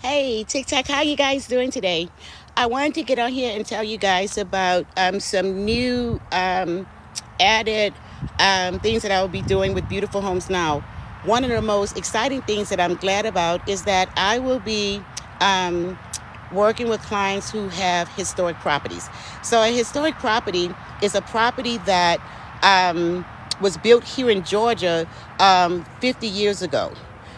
Hey, TikTok, how you guys doing today? I wanted to get on here and tell you guys about some new added things that I will be doing with Beautiful Homes Now. One of the most exciting things that I'm glad about is that I will be working with clients who have historic properties. So a historic property is a property that was built here in Georgia 50 years ago.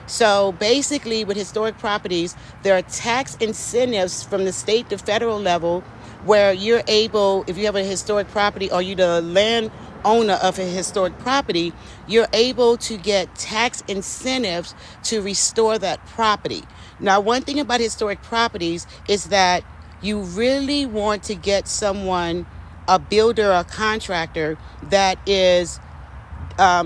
So basically, with historic properties, there are tax incentives from the state to federal level where you're able, if you have a historic property or you're the landowner of a historic property, you're able to get tax incentives to restore that property. Now, one thing about historic properties is that you really want to get someone, a builder or contractor, that is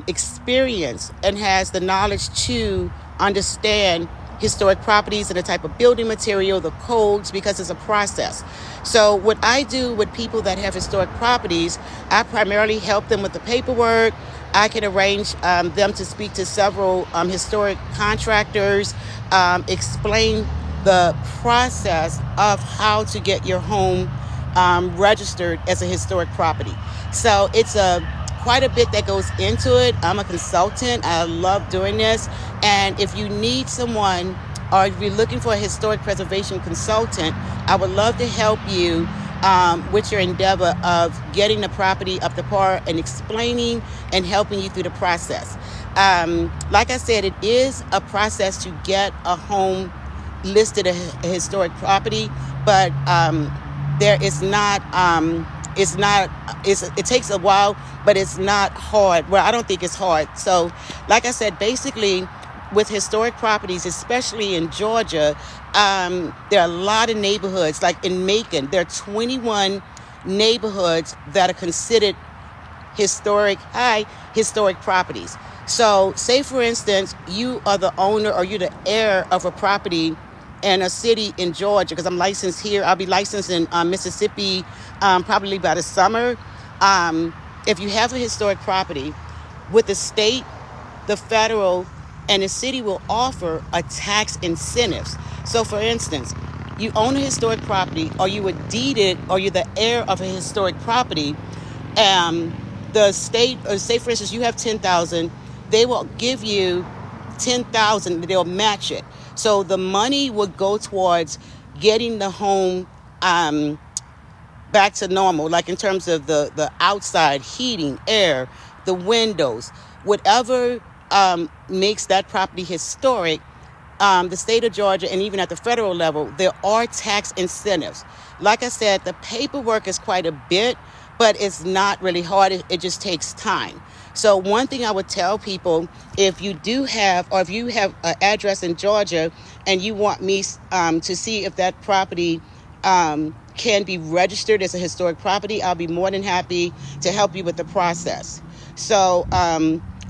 experience and has the knowledge to understand historic properties and the type of building material, the codes, because it's a process. So what I do with people that have historic properties, I primarily help them with the paperwork. I can arrange them to speak to several historic contractors, explain the process of how to get your home registered as a historic property. So it's quite a bit that goes into it. I'm a consultant. I love doing this. And if you need someone or if you're looking for a historic preservation consultant, I would love to help you with your endeavor of getting the property up to par and explaining and helping you through the process. Like I said, it is a process to get a home listed a historic property, but there is not it takes a while, but it's not hard. Well, I don't think it's hard. So like I said, basically with historic properties, especially in Georgia, there are a lot of neighborhoods. Like in Macon, there are 21 neighborhoods that are considered historic properties. So say for instance, you are the owner or you're the heir of a property in a city in Georgia, because I'm licensed here. I'll be licensed in Mississippi probably by the summer. If you have a historic property, with the state, the federal, and the city will offer a tax incentives. So for instance, you own a historic property or you were deeded or you're the heir of a historic property. The state, or say for instance, you have 10,000, they will give you 10,000, they'll match it. So the money would go towards getting the home back to normal, like in terms of the outside heating, air, the windows, whatever makes that property historic. The state of Georgia and even at the federal level, there are tax incentives. Like I said, the paperwork is quite a bit, but it's not really hard. It just takes time. So one thing I would tell people, if you do have, or if you have an address in Georgia and you want me to see if that property can be registered as a historic property, I'll be more than happy to help you with the process. So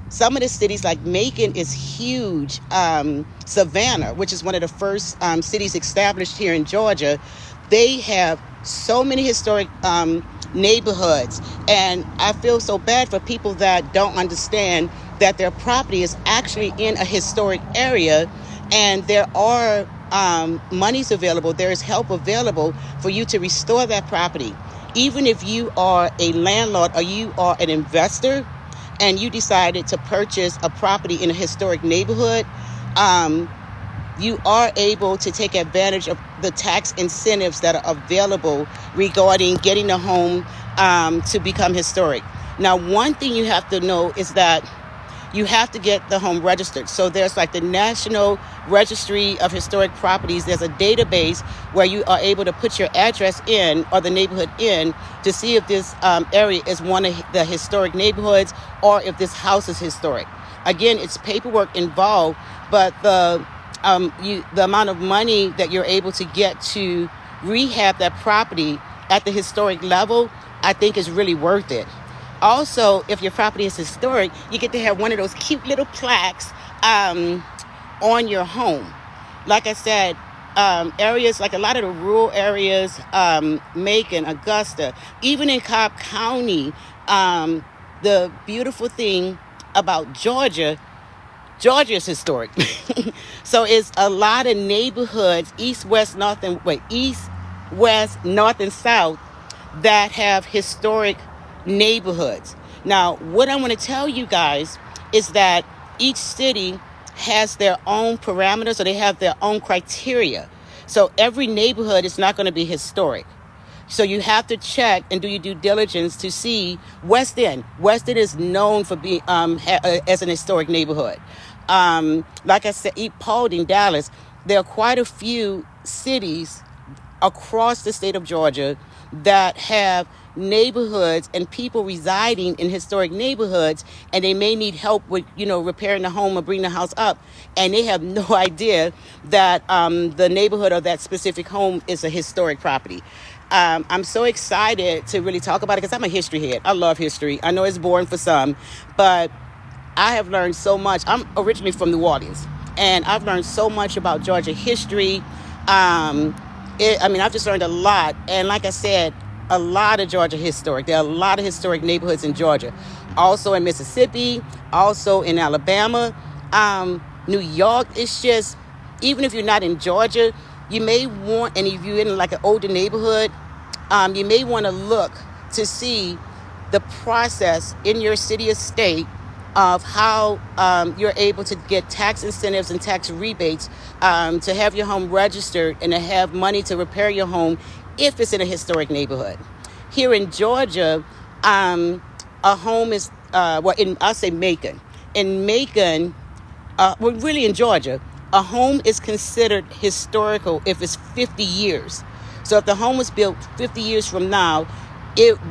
some of the cities, like Macon is huge. Savannah, which is one of the first cities established here in Georgia, they have so many historic neighborhoods. And I feel so bad for people that don't understand that their property is actually in a historic area, and there are monies available, there is help available for you to restore that property. Even if you are a landlord or you are an investor and you decided to purchase a property in a historic neighborhood, you are able to take advantage of the tax incentives that are available regarding getting the home to become historic. Now, one thing you have to know is that you have to get the home registered. So there's like the National Registry of Historic Properties. There's a database where you are able to put your address in or the neighborhood in to see if this area is one of the historic neighborhoods or if this house is historic. Again, it's paperwork involved, but the amount of money that you're able to get to rehab that property at the historic level, I think is really worth it. Also, if your property is historic, you get to have one of those cute little plaques on your home. Like I said, areas like a lot of the rural areas, Macon, Augusta, even in Cobb County, the beautiful thing about Georgia, Georgia is historic. So it's a lot of neighborhoods, east, west, north, and south, that have historic neighborhoods. Now, what I want to tell you guys is that each city has their own parameters, or they have their own criteria. So every neighborhood is not going to be historic. So you have to check and do your due diligence to see West End. West End is known for being as an historic neighborhood. Like I said, Paulding, Dallas. There are quite a few cities across the state of Georgia that have neighborhoods and people residing in historic neighborhoods, and they may need help with, repairing the home or bringing the house up, and they have no idea that the neighborhood or that specific home is a historic property. I'm so excited to really talk about it because I'm a history head. I love history. I know it's boring for some, but I have learned so much. I'm originally from New Orleans, and I've learned so much about Georgia history. I've just learned a lot. And like I said, a lot of Georgia historic. There are a lot of historic neighborhoods in Georgia. Also in Mississippi, also in Alabama. New York, it's just, even if you're not in Georgia, you may want, and if you're in like an older neighborhood, you may want to look to see the process in your city or state of how you're able to get tax incentives and tax rebates to have your home registered and to have money to repair your home if it's in a historic neighborhood. Here in Georgia, a home is, I'll say Macon. In Macon, really in Georgia, a home is considered historical if it's 50 years. So if the home was built 50 years from now,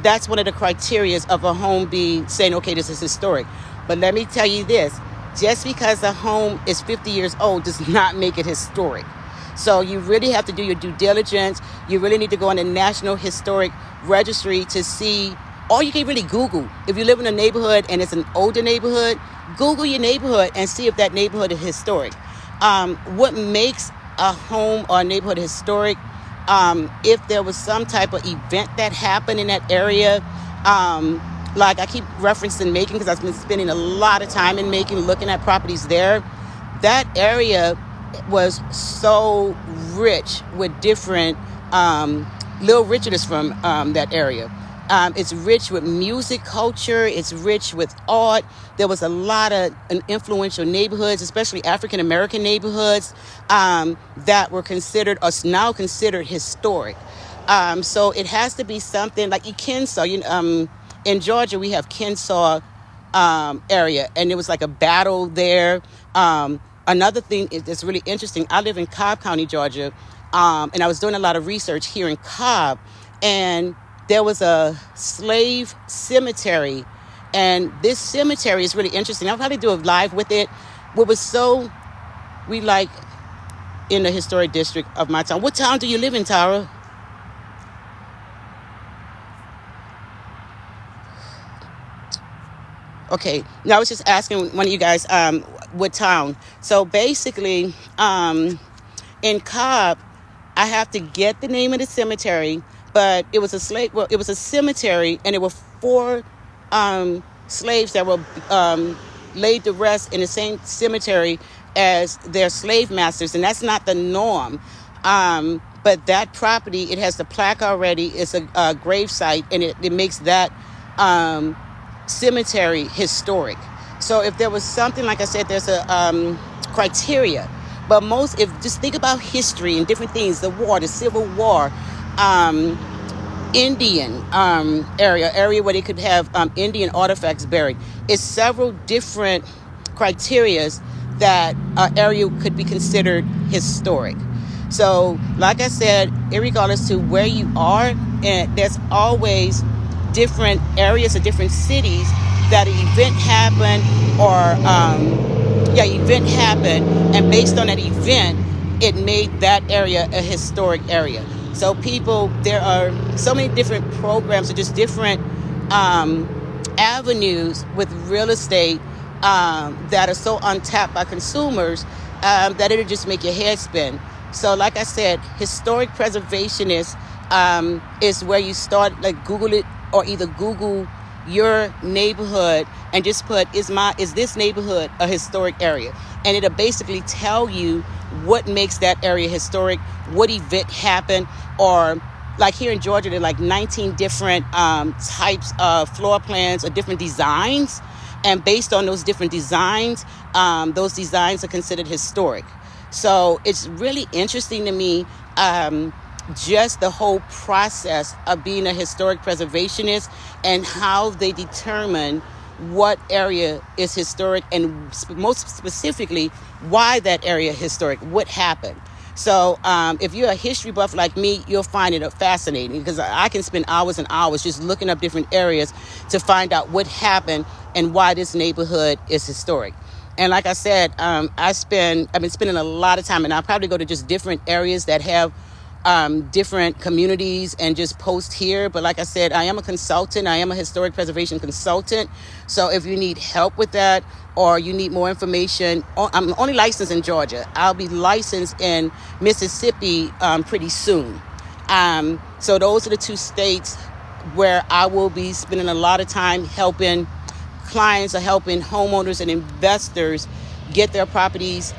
that's one of the criteria of a home being saying, okay, this is historic. But let me tell you this, just because a home is 50 years old does not make it historic. So you really have to do your due diligence. You really need to go on the National Historic Registry to see, or you can really Google. If you live in a neighborhood and it's an older neighborhood, Google your neighborhood and see if that neighborhood is historic. What makes a home or a neighborhood historic? If there was some type of event that happened in that area, like I keep referencing Macon because I've been spending a lot of time in Macon looking at properties there. That area was so rich with different, Little Richard is from that area. It's rich with music culture. It's rich with art. There was a lot of influential neighborhoods, especially African-American neighborhoods, that were considered, or now considered, historic. So it has to be something like Kensaw. In Georgia, we have Kensaw area, and there was like a battle there. Another thing that's really interesting, I live in Cobb County, Georgia, and I was doing a lot of research here in Cobb, and there was a slave cemetery, and this cemetery is really interesting. I'll probably do a live with it. We like in the historic district of my town. What town do you live in, Tara? Okay, now I was just asking one of you guys what town. So basically, in Cobb, I have to get the name of the cemetery, but it was a cemetery, and there were 4 slaves that were laid to rest in the same cemetery as their slave masters, and that's not the norm. But that property, it has the plaque already. It's a grave site, and it makes that cemetery historic. So if there was something, like I said, there's a criteria. But just think about history and different things, the war, the Civil War, Indian area where they could have Indian artifacts buried. It's several different criterias that an area could be considered historic. So, like I said, regardless to where you are, and there's always different areas or different cities that an event happened, and based on that event, it made that area a historic area. So there are so many different programs or just different avenues with real estate that are so untapped by consumers that it'll just make your head spin. So like I said, historic preservationist is where you start, like Google it, or either Google your neighborhood and just put, is this neighborhood a historic area? And it'll basically tell you what makes that area historic, what event happened, or like here in Georgia, there are like 19 different types of floor plans or different designs. And based on those different designs are considered historic. So it's really interesting to me, just the whole process of being a historic preservationist and how they determine what area is historic, and most specifically, why that area is historic, what happened. So if you're a history buff like me, you'll find it fascinating, because I can spend hours and hours just looking up different areas to find out what happened and why this neighborhood is historic. And like I said, I've been spending a lot of time, and I'll probably go to just different areas that have different communities and just post here. But like I said, I am a consultant. I am a historic preservation consultant. So if you need help with that, or you need more information, I'm only licensed in Georgia. I'll be licensed in Mississippi pretty soon. So those are the two states where I will be spending a lot of time helping clients or helping homeowners and investors get their properties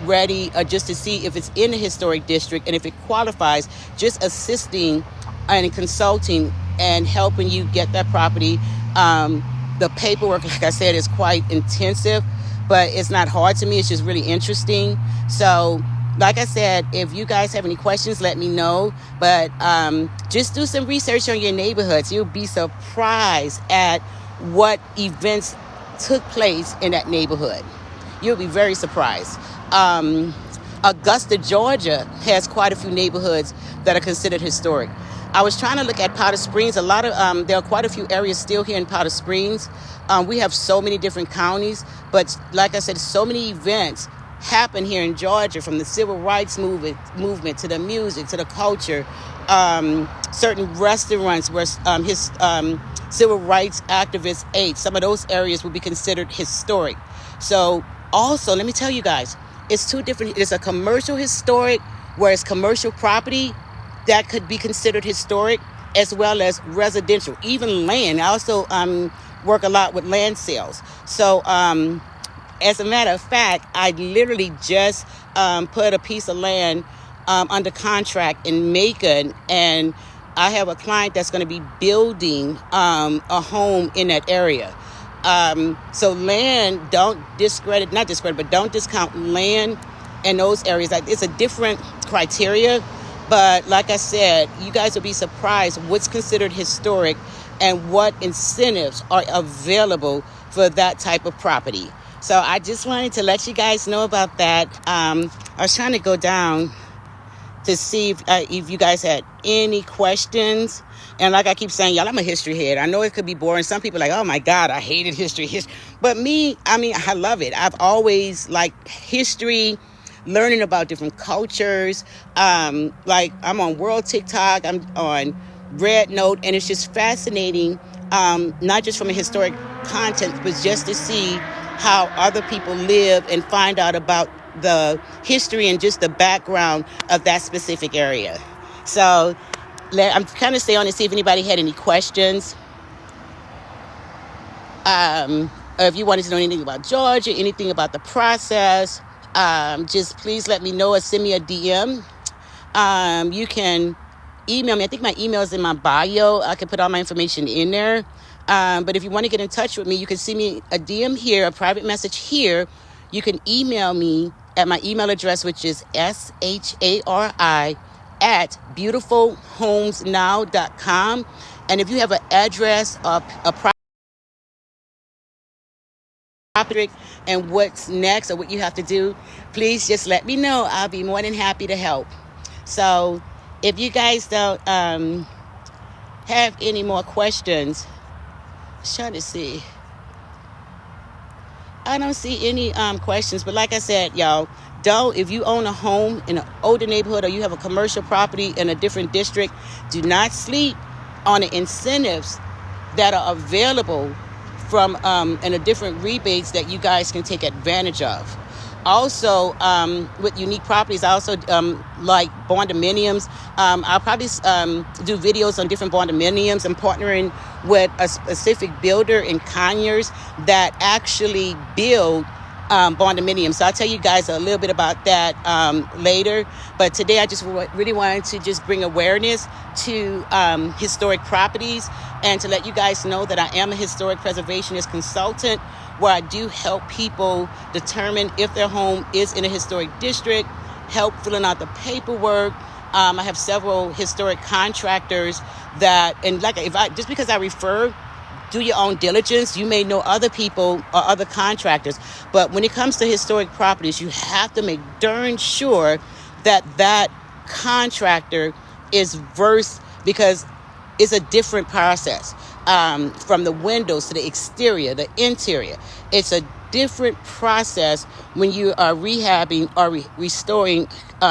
ready, just to see if it's in the historic district, and if it qualifies, just assisting and consulting and helping you get that property. The paperwork, like I said, is quite intensive, but it's not hard to me. It's just really interesting. So like I said, if you guys have any questions, let me know. But just do some research on your neighborhoods. You'll be surprised at what events took place in that neighborhood. You'll be very surprised. Augusta, Georgia has quite a few neighborhoods that are considered historic. I was trying to look at Powder Springs. There are quite a few areas still here in Powder Springs. We have so many different counties, but like I said, so many events happen here in Georgia, from the civil rights movement to the music to the culture. Certain restaurants where his civil rights activists ate, some of those areas would be considered historic. So also, let me tell you guys, it's two different. It's a commercial historic, where it's commercial property that could be considered historic, as well as residential, even land. I also work a lot with land sales. So as a matter of fact, I literally just put a piece of land under contract in Macon, and I have a client that's going to be building a home in that area. So land, don't discount land in those areas. Like, it's a different criteria, but like I said, you guys will be surprised what's considered historic and what incentives are available for that type of property. So I just wanted to let you guys know about that. I was trying to go down to see if you guys had any questions. And like I keep saying, y'all, I'm a history head. I know it could be boring. Some people are like, oh my God, I hated history. But me, I love it. I've always liked history, learning about different cultures. Like, I'm on World TikTok, I'm on Red Note, and it's just fascinating, not just from a historic content, but just to see how other people live and find out about the history and just the background of that specific area. So I'm kind of stay on to see if anybody had any questions. Or if you wanted to know anything about Georgia, anything about the process, just please let me know or send me a DM. You can email me. I think my email is in my bio. I can put all my information in there. But if you want to get in touch with me, you can send me a DM here, a private message here. You can email me at my email address, which is shari@beautifulhomesnow.com. And if you have an address of a property and what's next or what you have to do, please just let me know. I'll be more than happy to help. So if you guys don't have any more questions, I'm trying to see. I don't see any questions, but like I said, y'all, if you own a home in an older neighborhood or you have a commercial property in a different district, do not sleep on the incentives that are available from and the different rebates that you guys can take advantage of. Also, with unique properties, I also like barndominiums. I'll probably do videos on different barndominiums and partnering with a specific builder in Conyers that actually build barndominiums. So I'll tell you guys a little bit about that later. But today I just really wanted to just bring awareness to historic properties and to let you guys know that I am a historic preservationist consultant, where I do help people determine if their home is in a historic district, help filling out the paperwork. I have several historic contractors that, and like just because I refer, do your own diligence. You may know other people or other contractors, but when it comes to historic properties, you have to make darn sure that that contractor is versed, because it's a different process. From the windows to the exterior, the interior. It's a different process when you are rehabbing or restoring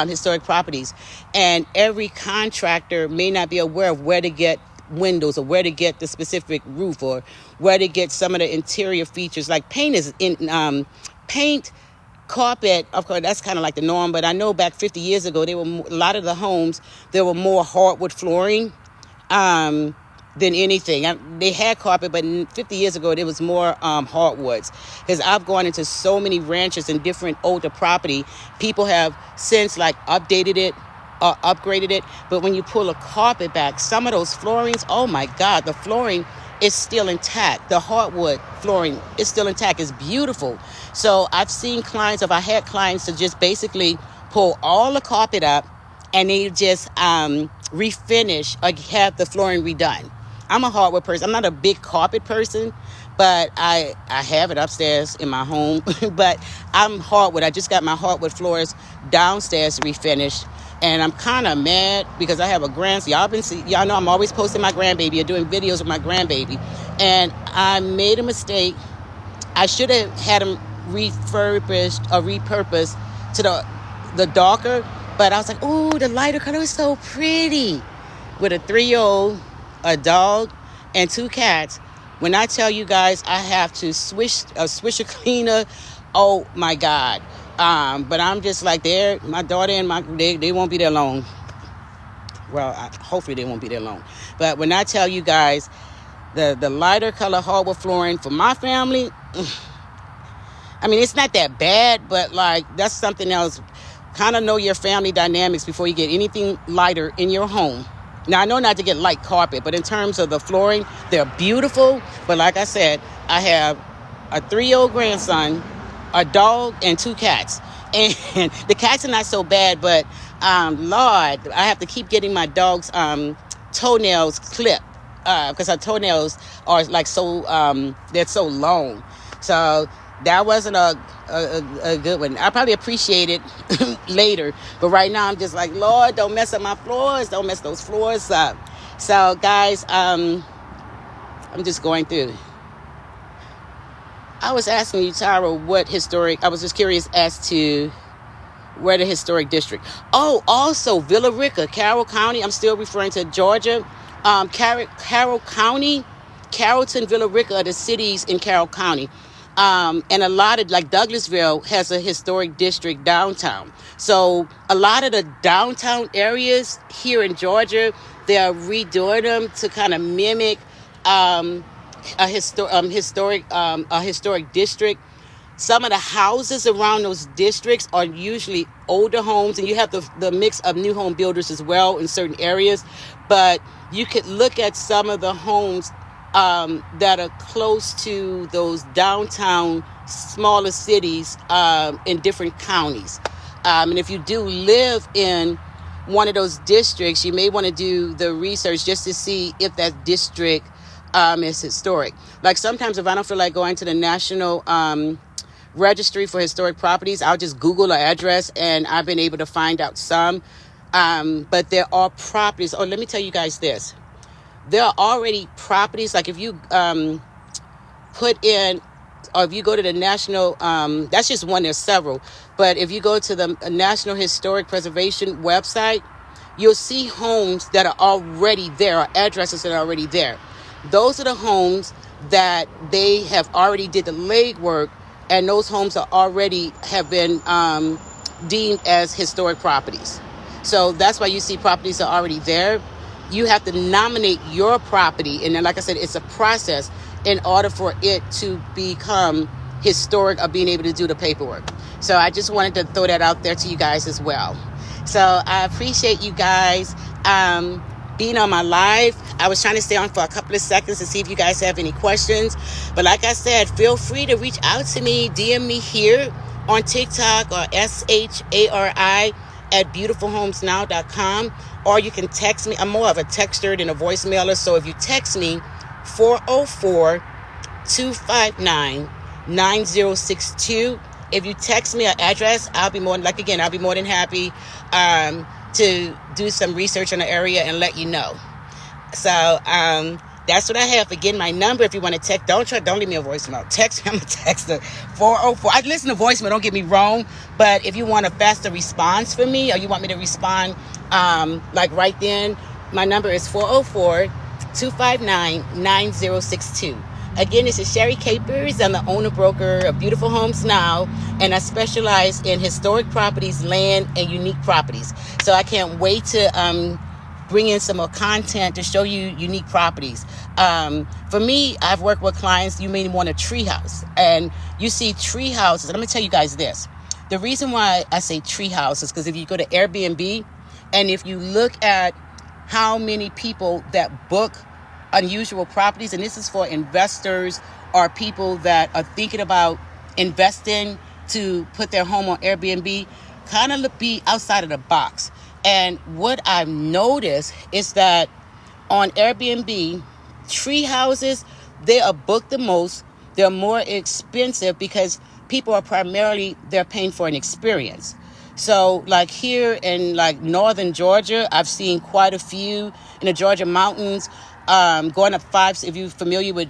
historic properties. And every contractor may not be aware of where to get windows or where to get the specific roof or where to get some of the interior features. Like paint is in paint, carpet, of course, that's kind of like the norm. But I know back 50 years ago, a lot of the homes, there were more hardwood flooring than anything. They had carpet, but 50 years ago, there was more hardwoods. Because I've gone into so many ranches and different older property. People have since updated it or upgraded it. But when you pull a carpet back, some of those floorings, oh my God, the flooring is still intact. The hardwood flooring is still intact. It's beautiful. So I've seen clients, I had clients to just basically pull all the carpet up and they just refinish or have the flooring redone. I'm a hardwood person. I'm not a big carpet person, but I have it upstairs in my home. But I'm hardwood. I just got my hardwood floors downstairs refinished. And I'm kind of mad because I have a grandson. Y'all know I'm always posting my grandbaby or doing videos with my grandbaby. And I made a mistake. I should have had him refurbished or repurposed to the darker. But I was like, ooh, the lighter color is so pretty. With a 3-year-old, a dog, and 2 cats. When I tell you guys I have to swish a swisher cleaner, oh my God. But I'm just like, my daughter and they won't be there long. Well, hopefully they won't be there long. But when I tell you guys, the lighter color hardwood flooring for my family, I mean, it's not that bad, but that's something else. Kind of know your family dynamics before you get anything lighter in your home. Now, I know not to get light carpet, but in terms of the flooring, they're beautiful. But like I said, I have a 3-year-old grandson, a dog, and 2 cats. And the cats are not so bad, but Lord, I have to keep getting my dog's toenails clipped because her toenails are they're so long. So that wasn't a good one. I probably appreciate it later. But right now, I'm just like, Lord, don't mess up my floors. Don't mess those floors up. So, guys, I'm just going through. I was asking you, Tyra, I was just curious as to where the historic district. Oh, also, Villa Rica, Carroll County. I'm still referring to Georgia. Carroll County, Carrollton, Villa Rica are the cities in Carroll County. And a lot of, Douglasville has a historic district downtown. So a lot of the downtown areas here in Georgia, they are redoing them to kind of mimic a historic district. Some of the houses around those districts are usually older homes, and you have the mix of new home builders as well in certain areas. But you could look at some of the homes that are close to those downtown smaller cities in different counties. And if you do live in one of those districts, you may want to do the research just to see if that district is historic. Sometimes if I don't feel like going to the National Registry for Historic Properties, I'll just Google an address, and I've been able to find out some. But there are properties. Oh, let me tell you guys this. There are already properties, if you put in, or if you go to the National, that's just one, there's several. But if you go to the National Historic Preservation website, you'll see homes that are already there, or addresses that are already there. Those are the homes that they have already did the legwork and those homes are already have been deemed as historic properties. So that's why you see properties are already there. You have to nominate your property, and then, like I said, it's a process in order for it to become historic, of being able to do the paperwork. So I just wanted to throw that out there to you guys as well. So I appreciate you guys being on my live. I was trying to stay on for a couple of seconds to see if you guys have any questions. But like I said, feel free to reach out to me, DM me here on TikTok or SHARI at beautifulhomesnow.com, or you can text me. I'm more of a texter than a voicemailer. So if you text me, 404-259-9062. If you text me an address, I'll be more than happy to do some research on the area and let you know. So that's what I have. Again, my number, if you want to text, don't leave me a voicemail. Text me. I'm a texter. 404. I listen to voicemail, don't get me wrong, but if you want a faster response from me, or you want me to respond like right then, my number is 404-259-9062. Again, this is Sherry Capers. I'm the owner broker of Beautiful Homes Now, and I specialize in historic properties, land, and unique properties. So I can't wait to bring in some more content to show you unique properties. For me, I've worked with clients. You may want a tree house, and you see tree houses. And I'm gonna tell you guys this: the reason why I say tree house is because if you go to Airbnb, and if you look at how many people that book unusual properties, and this is for investors or people that are thinking about investing to put their home on Airbnb, kind of be outside of the box. And what I've noticed is that on Airbnb, tree houses, they are booked the most. They're more expensive because people are they're paying for an experience. So like here in like northern Georgia, I've seen quite a few in the Georgia mountains, going up if you're familiar with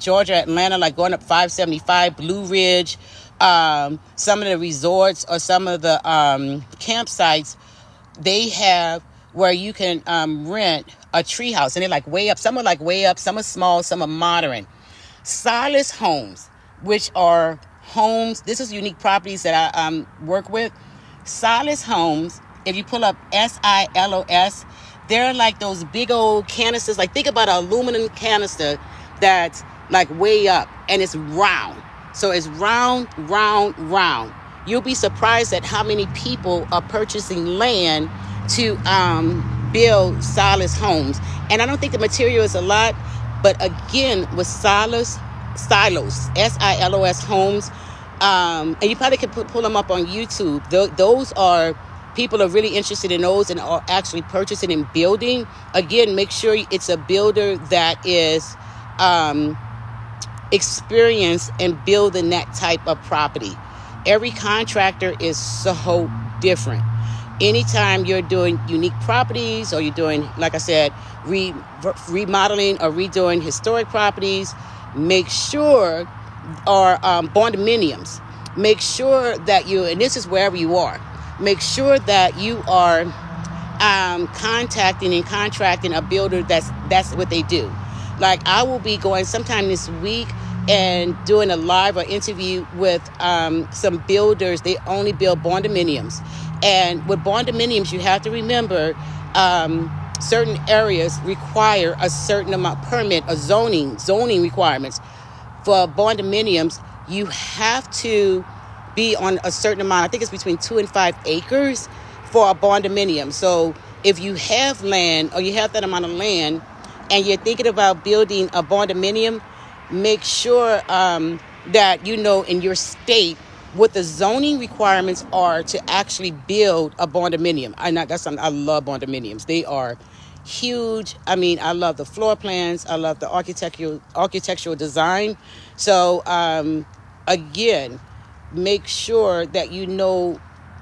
Georgia, Atlanta, like going up 575, Blue Ridge, some of the resorts or some of the campsites, they have where you can rent a tree house, and they're like way up. Some are like way up, some are small, some are modern. Silas homes, which are homes, this is unique properties that I work with. Silas homes, if you pull up SILOS, they're like those big old canisters. Like think about an aluminum canister that's like way up, and it's round. So it's round. You'll be surprised at how many people are purchasing land to build Silas homes. And I don't think the material is a lot, but again, with Silos, SILOS homes, and you probably can pull them up on YouTube. Those are, people are really interested in those and are actually purchasing and building. Again, make sure it's a builder that is experienced in building that type of property. Every contractor is so different. Anytime you're doing unique properties, or you're doing, like I said, remodeling or redoing historic properties, make sure, or condominiums, make sure that and this is wherever you are, make sure that you are contacting and contracting a builder that's what they do. Like I will be going sometime this week and doing a live or interview with some builders. They only build condominiums. And with condominiums, you have to remember certain areas require a certain amount permit or zoning requirements. For condominiums, you have to be on a certain amount. I think it's between 2 and 5 acres for a condominium. So if you have land, or you have that amount of land, and you're thinking about building a condominium, make sure that you know in your state what the zoning requirements are to actually build a condominium. I love condominiums. They are huge. I mean, I love the floor plans. I love the architectural design. So again, make sure that you know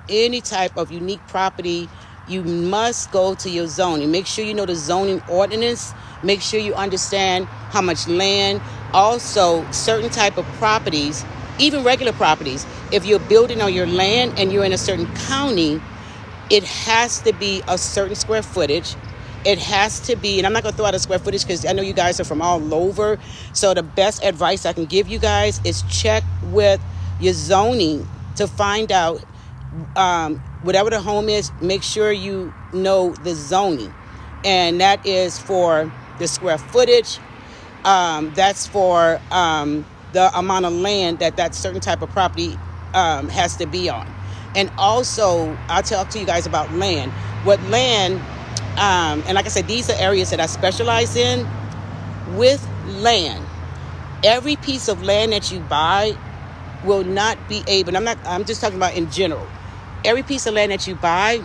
any type of unique property. You must go to your zoning. Make sure you know the zoning ordinance. Make sure you understand how much land. Also, certain type of properties, even regular properties, if you're building on your land and you're in a certain county, it has to be a certain square footage. it has to be, and I'm not going to throw out a square footage because I know you guys are from all over. So the best advice I can give you guys is check with your zoning to find out whatever the home is, make sure you know the zoning. And that is for the square footage. That's for the amount of land that certain type of property has to be on. And also, I'll talk to you guys about land. What land, and like I said, these are areas that I specialize in. With land, every piece of land that you buy will not be able, and I'm just talking about in general. Every piece of land that you buy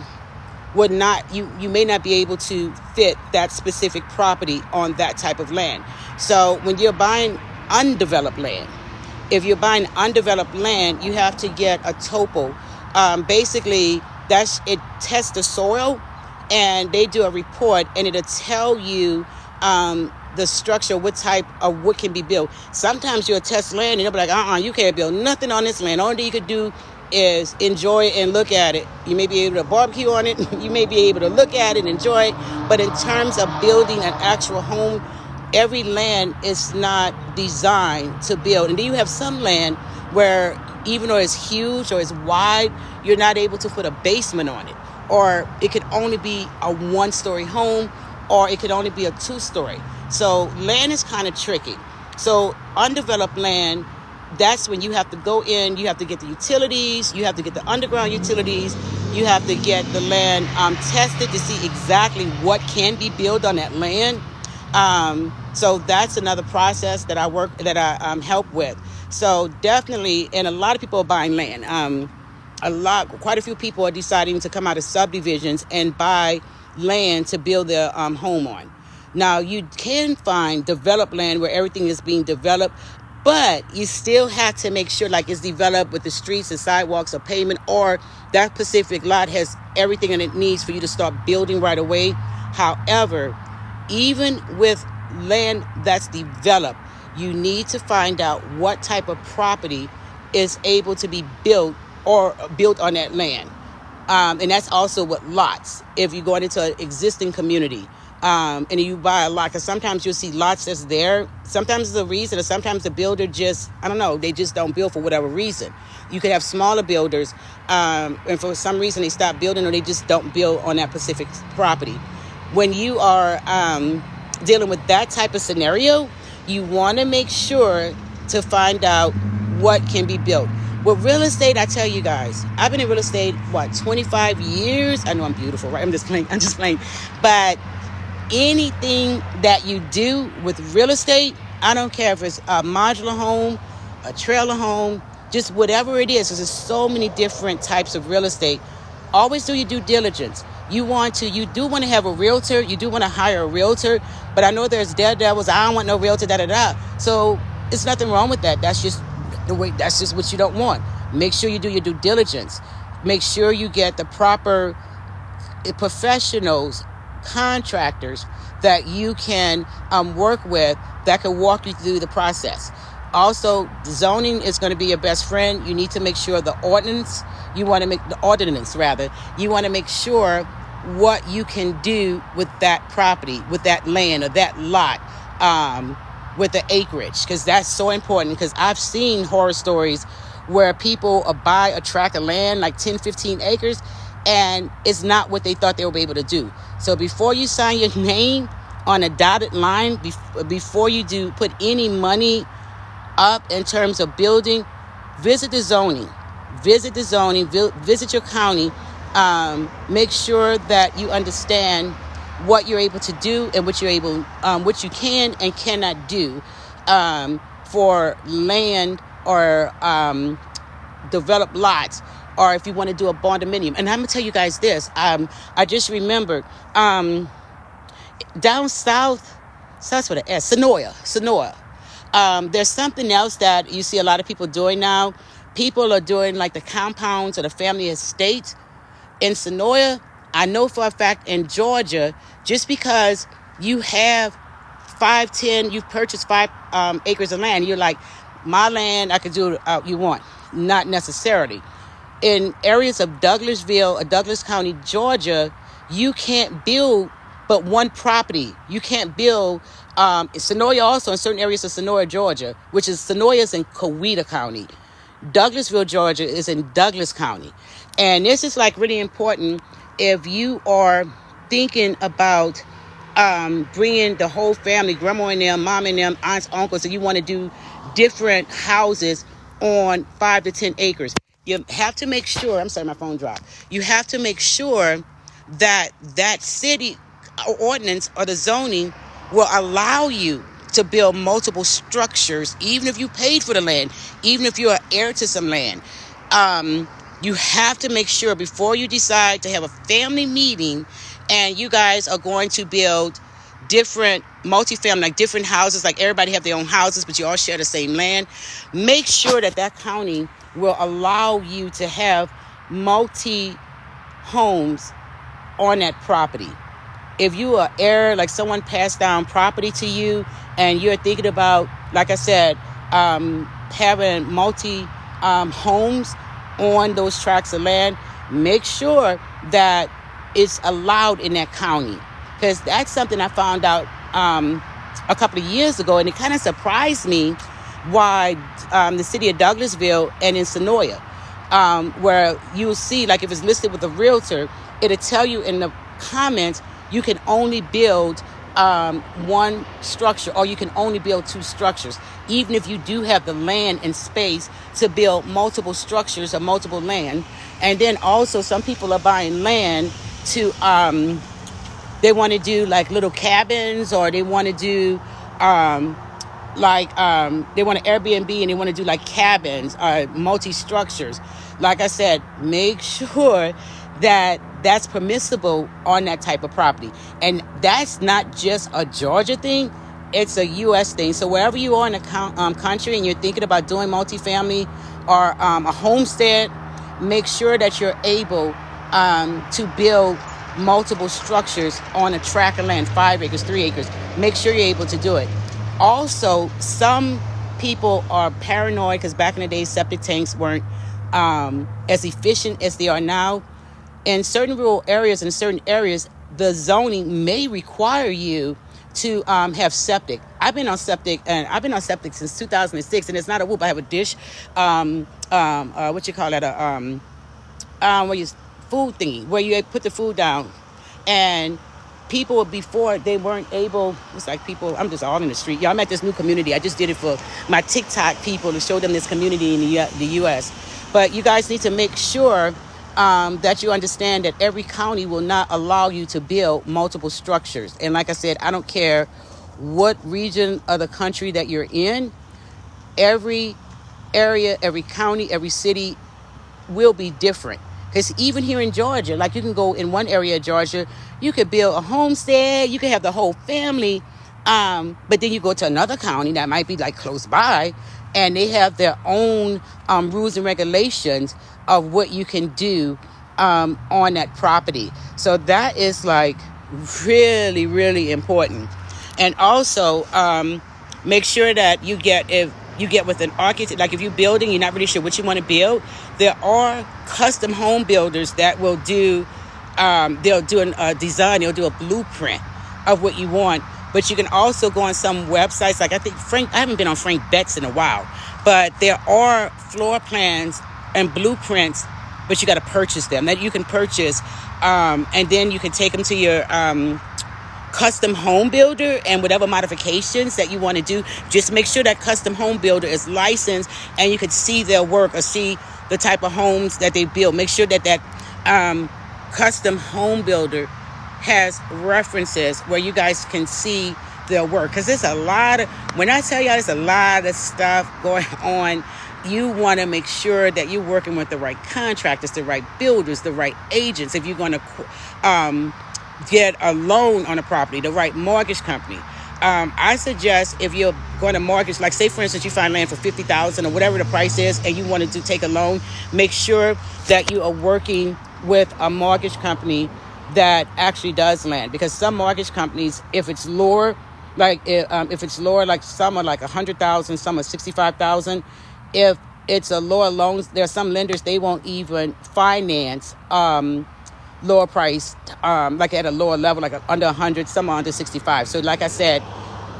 would not, you may not be able to fit that specific property on that type of land. So when you're buying undeveloped land, if you're buying undeveloped land, you have to get a topo. Basically, it tests the soil, and they do a report, and it'll tell you the structure, what type of what can be built. Sometimes you'll test land, and they'll be like, you can't build nothing on this land. Only thing you could do is enjoy it and look at it. You may be able to barbecue on it. You may be able to look at it and enjoy it. But in terms of building an actual home, every land is not designed to build. And then you have some land where even though it's huge or it's wide, you're not able to put a basement on it. Or it could only be a one-story home, or it could only be a two-story. So land is kind of tricky. So undeveloped land, that's when you have to go in, you have to get the utilities, you have to get the underground utilities, you have to get the land tested to see exactly what can be built on that land. So that's another process that I help with. So definitely, and a lot of people are buying land. Quite a few people are deciding to come out of subdivisions and buy land to build their home on. Now, you can find developed land where everything is being developed, but you still have to make sure like it's developed with the streets, the sidewalks, or pavement, or that specific lot has everything that it needs for you to start building right away. However, even with land that's developed, you need to find out what type of property is able to be built or built on that land. And that's also with lots. If you're going into an existing community, and you buy a lot, because sometimes you'll see lots that's there. Sometimes the reason, or sometimes the builder just, I don't know, they just don't build for whatever reason. You could have smaller builders, and for some reason they stop building, or they just don't build on that specific property. When you are dealing with that type of scenario, you want to make sure to find out what can be built. With real estate, I tell you guys, I've been in real estate, 25 years? I know I'm beautiful, right? I'm just playing. But anything that you do with real estate, I don't care if it's a modular home, a trailer home, just whatever it is, because there's so many different types of real estate. Always do your due diligence. You do want to have a realtor, you do want to hire a realtor, but I know there's daredevils, I don't want no realtor, So it's nothing wrong with that. That's just the way, that's just what you don't want. Make sure you do your due diligence. Make sure you get the proper professionals, contractors that you can work with that can walk you through the process. Also, zoning is going to be your best friend. You need to make sure you want to make sure what you can do with that property, with that land or that lot, with the acreage, because that's so important. Because I've seen horror stories where people buy a tract of land, like 10, 15 acres, and it's not what they thought they would be able to do. So before you sign your name on a dotted line, before you put any money up in terms of building, visit the zoning, visit your county, make sure that you understand what you're able to do and what you can and cannot do for land or developed lots, or if you want to do a barndominium. And I'm gonna tell you guys this. I just remembered down south, starts with an S, Sonoya. There's something else that you see a lot of people doing now. People are doing like the compounds or the family estate in Sonoya. I know for a fact in Georgia, just because you have 5, 10, you've purchased 5 acres of land, you're like, my land, I could do what you want. Not necessarily. In areas of Douglasville or Douglas County, Georgia, you can't build but one property. You can't build. Sonoya also, in certain areas of Sonoya, Georgia, which is Sonoya is in Coweta County. Douglasville, Georgia is in Douglas County. And this is like really important if you are thinking about bringing the whole family, grandma and them, mom and them, aunts, uncles, and you want to do different houses on 5 to 10 acres. You have to make sure, I'm sorry, my phone dropped. You have to make sure that that city ordinance or the zoning will allow you to build multiple structures, even if you paid for the land, even if you're heir to some land. You have to make sure before you decide to have a family meeting and you guys are going to build different multifamily, like different houses, like everybody have their own houses, but you all share the same land. Make sure that that county will allow you to have multi homes on that property. If you are heir, like someone passed down property to you and you're thinking about, like I said, having multi homes on those tracts of land, make sure that it's allowed in that county. Because that's something I found out a couple of years ago, and it kind of surprised me why the city of Douglasville and in Sonoya, where you'll see, like if it's listed with a realtor, it'll tell you in the comments, you can only build one structure, or you can only build 2 structures, even if you do have the land and space to build multiple structures or multiple land. And then also some people are buying land to, they want to do like little cabins, or they want to do they want to Airbnb and they want to do like cabins, multi-structures. Like I said, make sure that that's permissible on that type of property. And that's not just a Georgia thing, it's a U.S. thing. So wherever you are in the country and you're thinking about doing multifamily or a homestead, make sure that you're able to build multiple structures on a tract of land, 5 acres, 3 acres. Make sure you're able to do it. Also, some people are paranoid because back in the day, septic tanks weren't as efficient as they are now. In certain rural areas, in certain areas, the zoning may require you to have septic. I've been on septic since 2006, and it's not a whoop. I have a dish, what you call that, where you food thingy, where you put the food down. And people before, they weren't able, it's like people, I'm just all in the street. Y'all, I'm at this new community. I just did it for my TikTok people to show them this community in the U.S. But you guys need to make sure that you understand that every county will not allow you to build multiple structures. And like I said, I don't care what region of the country that you're in, every area, every county, every city will be different. Because even here in Georgia, like you can go in one area of Georgia, you could build a homestead, you could have the whole family, but then you go to another county that might be like close by, and they have their own rules and regulations of what you can do on that property. So that is like really, really important. And also make sure that you get with an architect, like if you're building, you're not really sure what you want to build, there are custom home builders that will do, they'll do a design, they'll do a blueprint of what you want. But you can also go on some websites, like I haven't been on Frank Betts in a while, but there are floor plans and blueprints, but you got to purchase them, that you can purchase, and then you can take them to your custom home builder, and whatever modifications that you want to do, just make sure that custom home builder is licensed and you can see their work or see the type of homes that they build. Make sure that custom home builder has references where you guys can see their work, because there's a lot of, when I tell y'all there's a lot of stuff going on, you want to make sure that you're working with the right contractors, the right builders, the right agents. If you're going to get a loan on a property, the right mortgage company. I suggest if you're going to mortgage, like say for instance you find land for $50,000 or whatever the price is, and you wanted to take a loan, make sure that you are working with a mortgage company that actually does land. Because some mortgage companies, if it's lower, like some are like $100,000, some are $65,000. If it's a lower loan, there are some lenders, they won't even finance lower price, like at a lower level, like under 100, some are under 65. So like I said,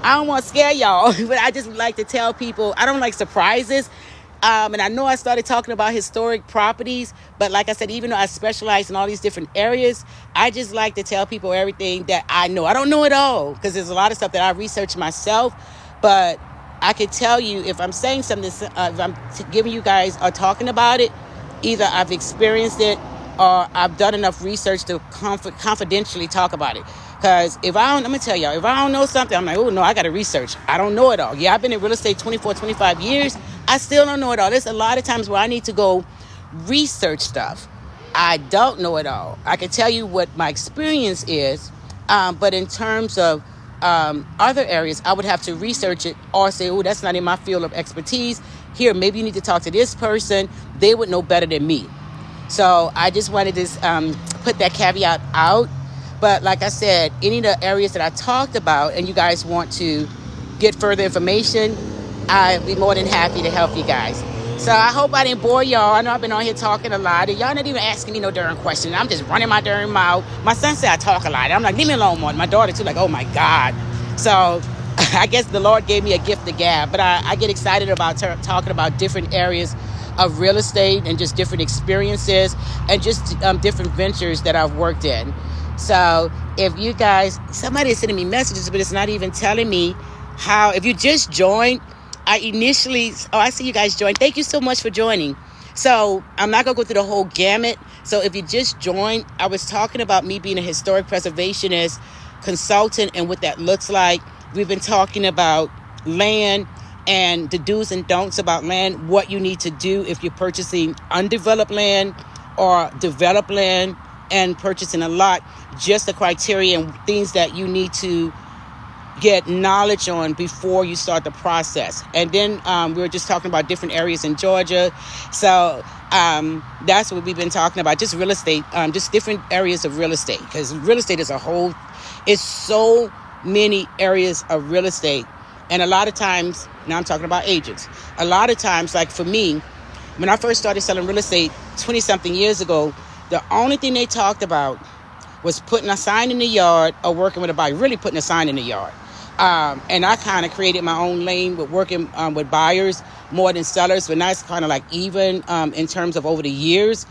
I don't want to scare y'all, but I just like to tell people I don't like surprises. And I know I started talking about historic properties, but like I said, even though I specialize in all these different areas, I just like to tell people everything that I know. I don't know it all because there's a lot of stuff that I research myself, but I could tell you if I'm saying something, if I'm giving you guys or talking about it, either I've experienced it or I've done enough research to confidentially talk about it. Because if I don't, I'm going to tell y'all, if I don't know something, I'm like, oh, no, I got to research. I don't know it all. Yeah, I've been in real estate 24, 25 years. I still don't know it all. There's a lot of times where I need to go research stuff. I don't know it all. I can tell you what my experience is, but in terms of other areas, I would have to research it or say, oh, that's not in my field of expertise. Here, maybe you need to talk to this person. They would know better than me. So I just wanted to put that caveat out. But like I said, any of the areas that I talked about and you guys want to get further information, I'd be more than happy to help you guys. So I hope I didn't bore y'all. I know I've been on here talking a lot. And y'all not even asking me no darn question. I'm just running my darn mouth. My son said I talk a lot. I'm like, leave me alone more. My daughter too, like, oh my God. So I guess the Lord gave me a gift to gab. But I get excited about talking about different areas of real estate and just different experiences and just different ventures that I've worked in. So if you guys, somebody is sending me messages, but it's not even telling me how. If you just joined, I see you guys joined. Thank you so much for joining. So I'm not going to go through the whole gamut. So if you just joined, I was talking about me being a historic preservationist consultant and what that looks like. We've been talking about land and the do's and don'ts about land, what you need to do if you're purchasing undeveloped land or developed land and purchasing a lot, just the criteria and things that you need to get knowledge on before you start the process. And then we were just talking about different areas in Georgia. So that's what we've been talking about, just real estate, just different areas of real estate, because real estate as a whole is so many areas of real estate. And a lot of times, now I'm talking about agents, a lot of times, like for me, when I first started selling real estate 20 something years ago, the only thing they talked about was putting a sign in the yard or working with a buyer, really putting a sign in the yard. And I kind of created my own lane with working with buyers more than sellers, but that's kind of like even in terms of over the years.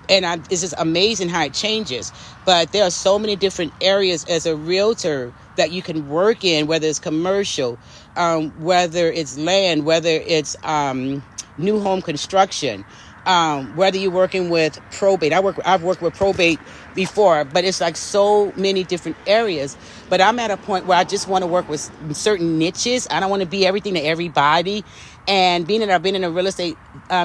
And it's just amazing how it changes. But there are so many different areas as a realtor that you can work in, whether it's commercial, whether it's land, whether it's new home construction, whether you're working with probate. I've worked with probate before, but it's like so many different areas. But I'm at a point where I just want to work with certain niches. I don't want to be everything to everybody. And being that I've been in the real estate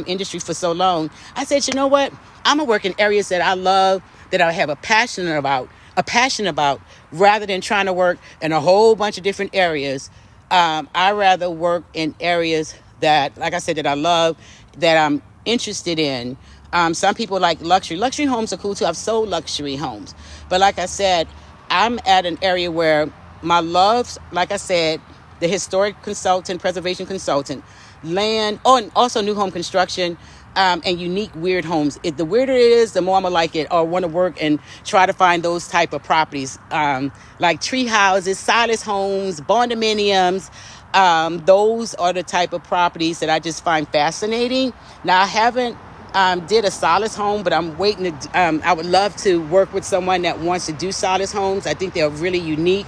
industry for so long, I said, you know what? I'm going to work in areas that I love, that I have a passion about, rather than trying to work in a whole bunch of different areas. I rather work in areas that, like I said, that I love, that I'm interested in. Some people like luxury. Luxury homes are cool too. I've sold luxury homes. But like I said, I'm at an area where my loves, like I said, the historic consultant, preservation consultant, land, and also new home construction, and unique weird homes. The weirder it is, the more I'm gonna like it or want to work and try to find those type of properties, like tree houses, silage homes, barndominiums. Those are the type of properties that I just find fascinating. Now, I haven't did a solace home, but I'm waiting to, I would love to work with someone that wants to do solace homes. I think they're really unique.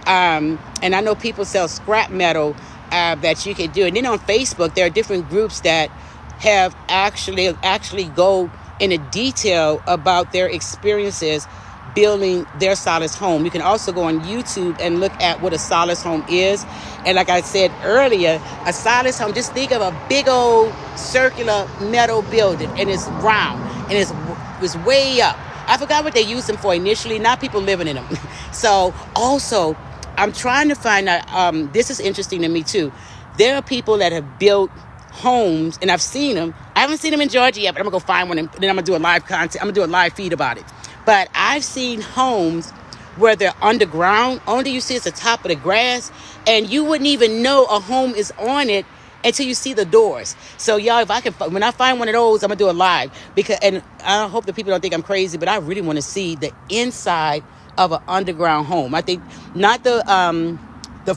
And I know people sell scrap metal that you can do. And then on Facebook, there are different groups that have actually go into detail about their experiences building their solace home. You can also go on YouTube and look at what a solace home is. And like I said earlier, a solace home, just think of a big old circular metal building, and it's round and it's way up. I forgot what they used them for initially. Not people living in them. So also, I'm trying to find out, this is interesting to me too. There are people that have built homes, and I've seen them. I haven't seen them in Georgia yet, but I'm gonna go find one, and then I'm gonna do a live content. I'm gonna do a live feed about it. But I've seen homes where they're underground. Only you see it's the top of the grass, and you wouldn't even know a home is on it until you see the doors. So y'all, if I can, when I find one of those, I'm gonna do a live, because, and I hope that people don't think I'm crazy, but I really want to see the inside of an underground home. I think not the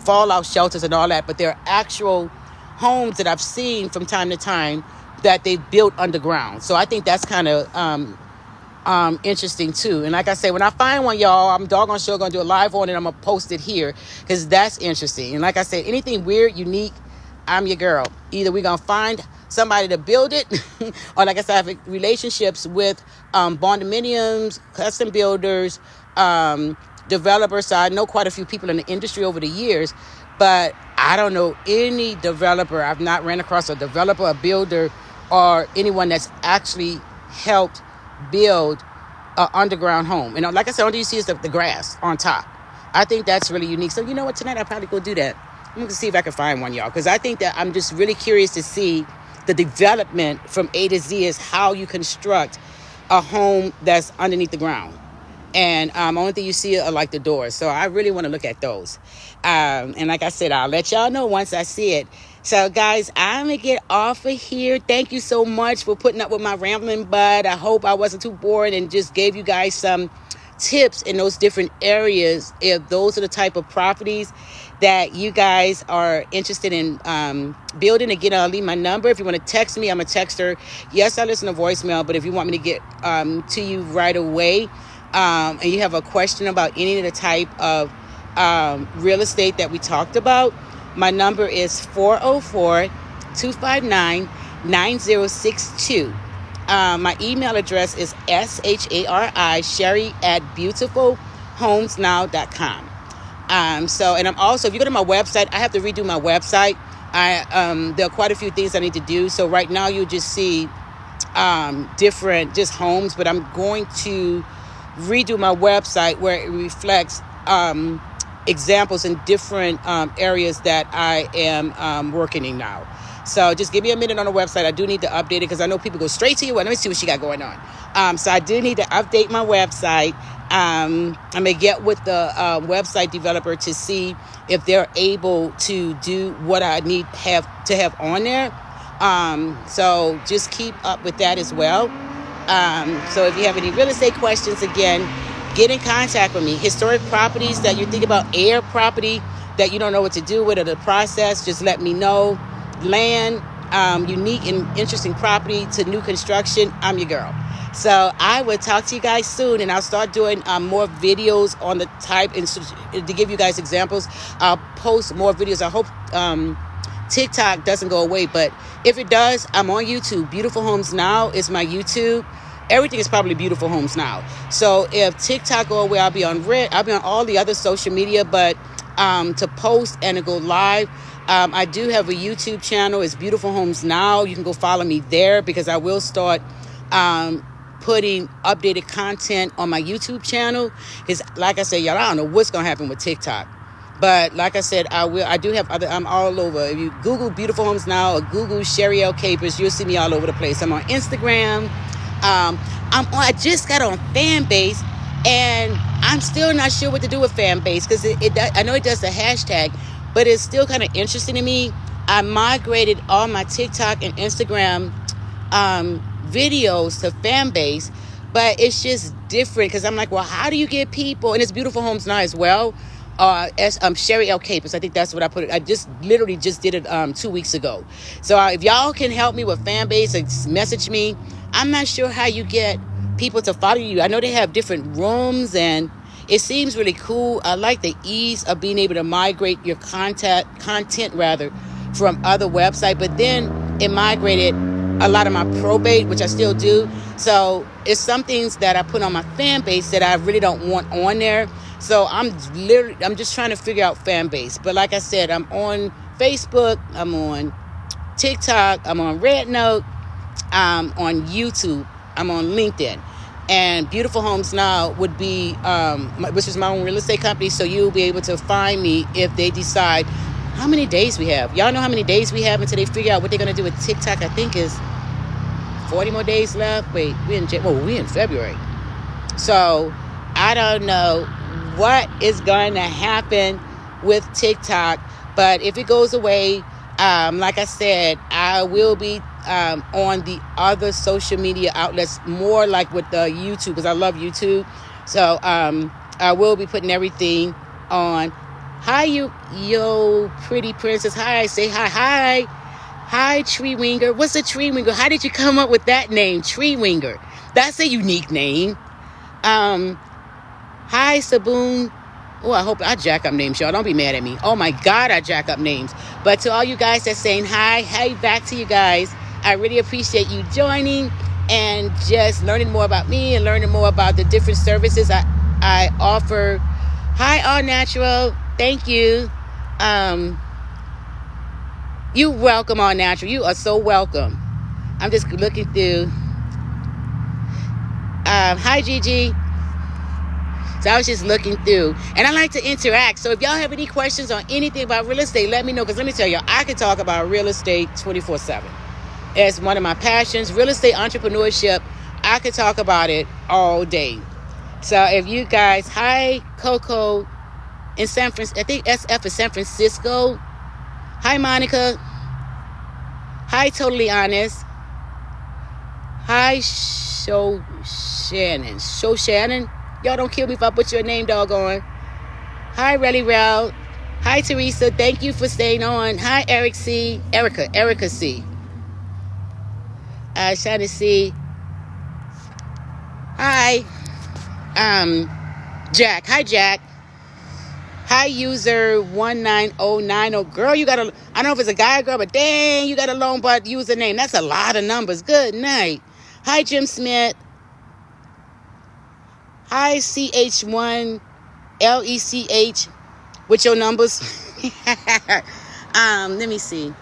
fallout shelters and all that, but there are actual homes that I've seen from time to time that they built underground. So I think that's kind of interesting too. And like I said, when I find one, y'all, I'm doggone sure gonna do a live on it. I'm gonna post it here because that's interesting. And like I said, anything weird, unique, I'm your girl. Either we're gonna find somebody to build it, or like I said, I have relationships with condominiums, custom builders, developers. So I know quite a few people in the industry over the years, but I don't know any developer. I've not ran across a developer, a builder, or anyone that's actually helped build an underground home. And like I said, all you see is the grass on top. I think that's really unique. So you know what? Tonight I'll probably go do that. I'm going to see if I can find one, y'all, because I think that I'm just really curious to see the development from A to Z is how you construct a home that's underneath the ground. And only thing you see are like the doors. So I really want to look at those. And like I said, I'll let y'all know once I see it. So guys, I'm going to get off of here. Thank you so much for putting up with my rambling bud. I hope I wasn't too bored and just gave you guys some tips in those different areas. If those are the type of properties that you guys are interested in building, again, I'll leave my number. If you want to text me, I'm a texter. Yes, I listen to voicemail, but if you want me to get to you right away, and you have a question about any of the type of real estate that we talked about, my number is 404-259-9062. My email address is Sherry@beautifulhomesnow.com. So, and I'm also, if you go to my website, I have to redo my website. There are quite a few things I need to do. So right now you just see different just homes, but I'm going to redo my website where it reflects examples in different areas that I am working in now. So just give me a minute on the website. I do need to update it because I know people go straight to you. Well, let me see what she got going on. So I do need to update my website. I'm going to get with the website developer to see if they're able to do what I need have on there. So just keep up with that as well. So if you have any real estate questions, again, get in contact with me. Historic properties that you think about, air property that you don't know what to do with or the process, just let me know. Land, unique and interesting property to new construction, I'm your girl. So I will talk to you guys soon, and I'll start doing more videos on the type, and to give you guys examples. I'll post more videos. I hope TikTok doesn't go away, but if it does, I'm on YouTube. Beautiful Homes Now is my YouTube. Everything is probably Beautiful Homes Now. So if TikTok go away, I'll be on all the other social media, but to post and to go live, I do have a YouTube channel. It's Beautiful Homes Now. You can go follow me there because I will start putting updated content on my YouTube channel. Because like I said, y'all, I don't know what's going to happen with TikTok. But like I said, I do have I'm all over. If you Google Beautiful Homes Now or Google Sherry L. Capers, you'll see me all over the place. I'm on Instagram. I just got on Fanbase, and I'm still not sure what to do with Fanbase because I know it does the hashtag, but it's still kind of interesting to me. I migrated all my TikTok and Instagram videos to Fanbase, but it's just different because I'm like, well, how do you get people? And it's Beautiful Homes Now as well. Sherry L. Capers, I think that's what I put it. I just literally just did it 2 weeks ago. So if y'all can help me with Fanbase, message me. I'm not sure how you get people to follow you. I know they have different rooms, and it seems really cool. I like the ease of being able to migrate your content from other websites, but then it migrated a lot of my probate, which I still do. So it's some things that I put on my Fanbase that I really don't want on there. So I'm just trying to figure out Fanbase. But like I said, I'm on Facebook, I'm on TikTok, I'm on Rednote, I'm on YouTube, I'm on LinkedIn. And Beautiful Homes Now would be, which is my own real estate company. So you'll be able to find me if they decide how many days we have. Y'all know how many days we have until they figure out what they're going to do with TikTok. I think is 40 more days left. Wait, we're in February. So I don't know what is going to happen with TikTok. But if it goes away, Like I said, I will be on the other social media outlets, more like with the YouTube, because I love YouTube. So I will be putting everything on. Hi, yo, pretty princess. Hi, say hi. Hi, Tree Winger. What's a Tree Winger? How did you come up with that name, Tree Winger? That's a unique name. Hi, Saboon. Oh, I hope I jack up names, y'all. Don't be mad at me. Oh, my God, I jack up names. But to all you guys that's saying hi, hey, back to you guys. I really appreciate you joining and just learning more about me and learning more about the different services I offer. Hi, All Natural. Thank you. You welcome, All Natural. You are so welcome. I'm just looking through. Hi, Gigi. So I was just looking through, and I like to interact. So if y'all have any questions on anything about real estate, let me know, because let me tell you, I can talk about real estate 24/7. It's one of my passions, real estate entrepreneurship. I could talk about it all day. So if you guys, hi, Coco in San Francisco, I think SF is San Francisco. Hi, Monica. Hi, Totally Honest. Hi, Show Shannon. Y'all don't kill me if I put your name, doggone. Hi, Relly Rel. Hi, Teresa. Thank you for staying on. Hi, Erica C. Shannon C. Hi, Jack. Hi, Jack. Hi, user 19090. Girl, you got a, I don't know if it's a guy or girl, but dang, you got a long butt username. That's a lot of numbers. Good night. Hi, Jim Smith. Hi, CH1 LECH with your numbers. Let me see.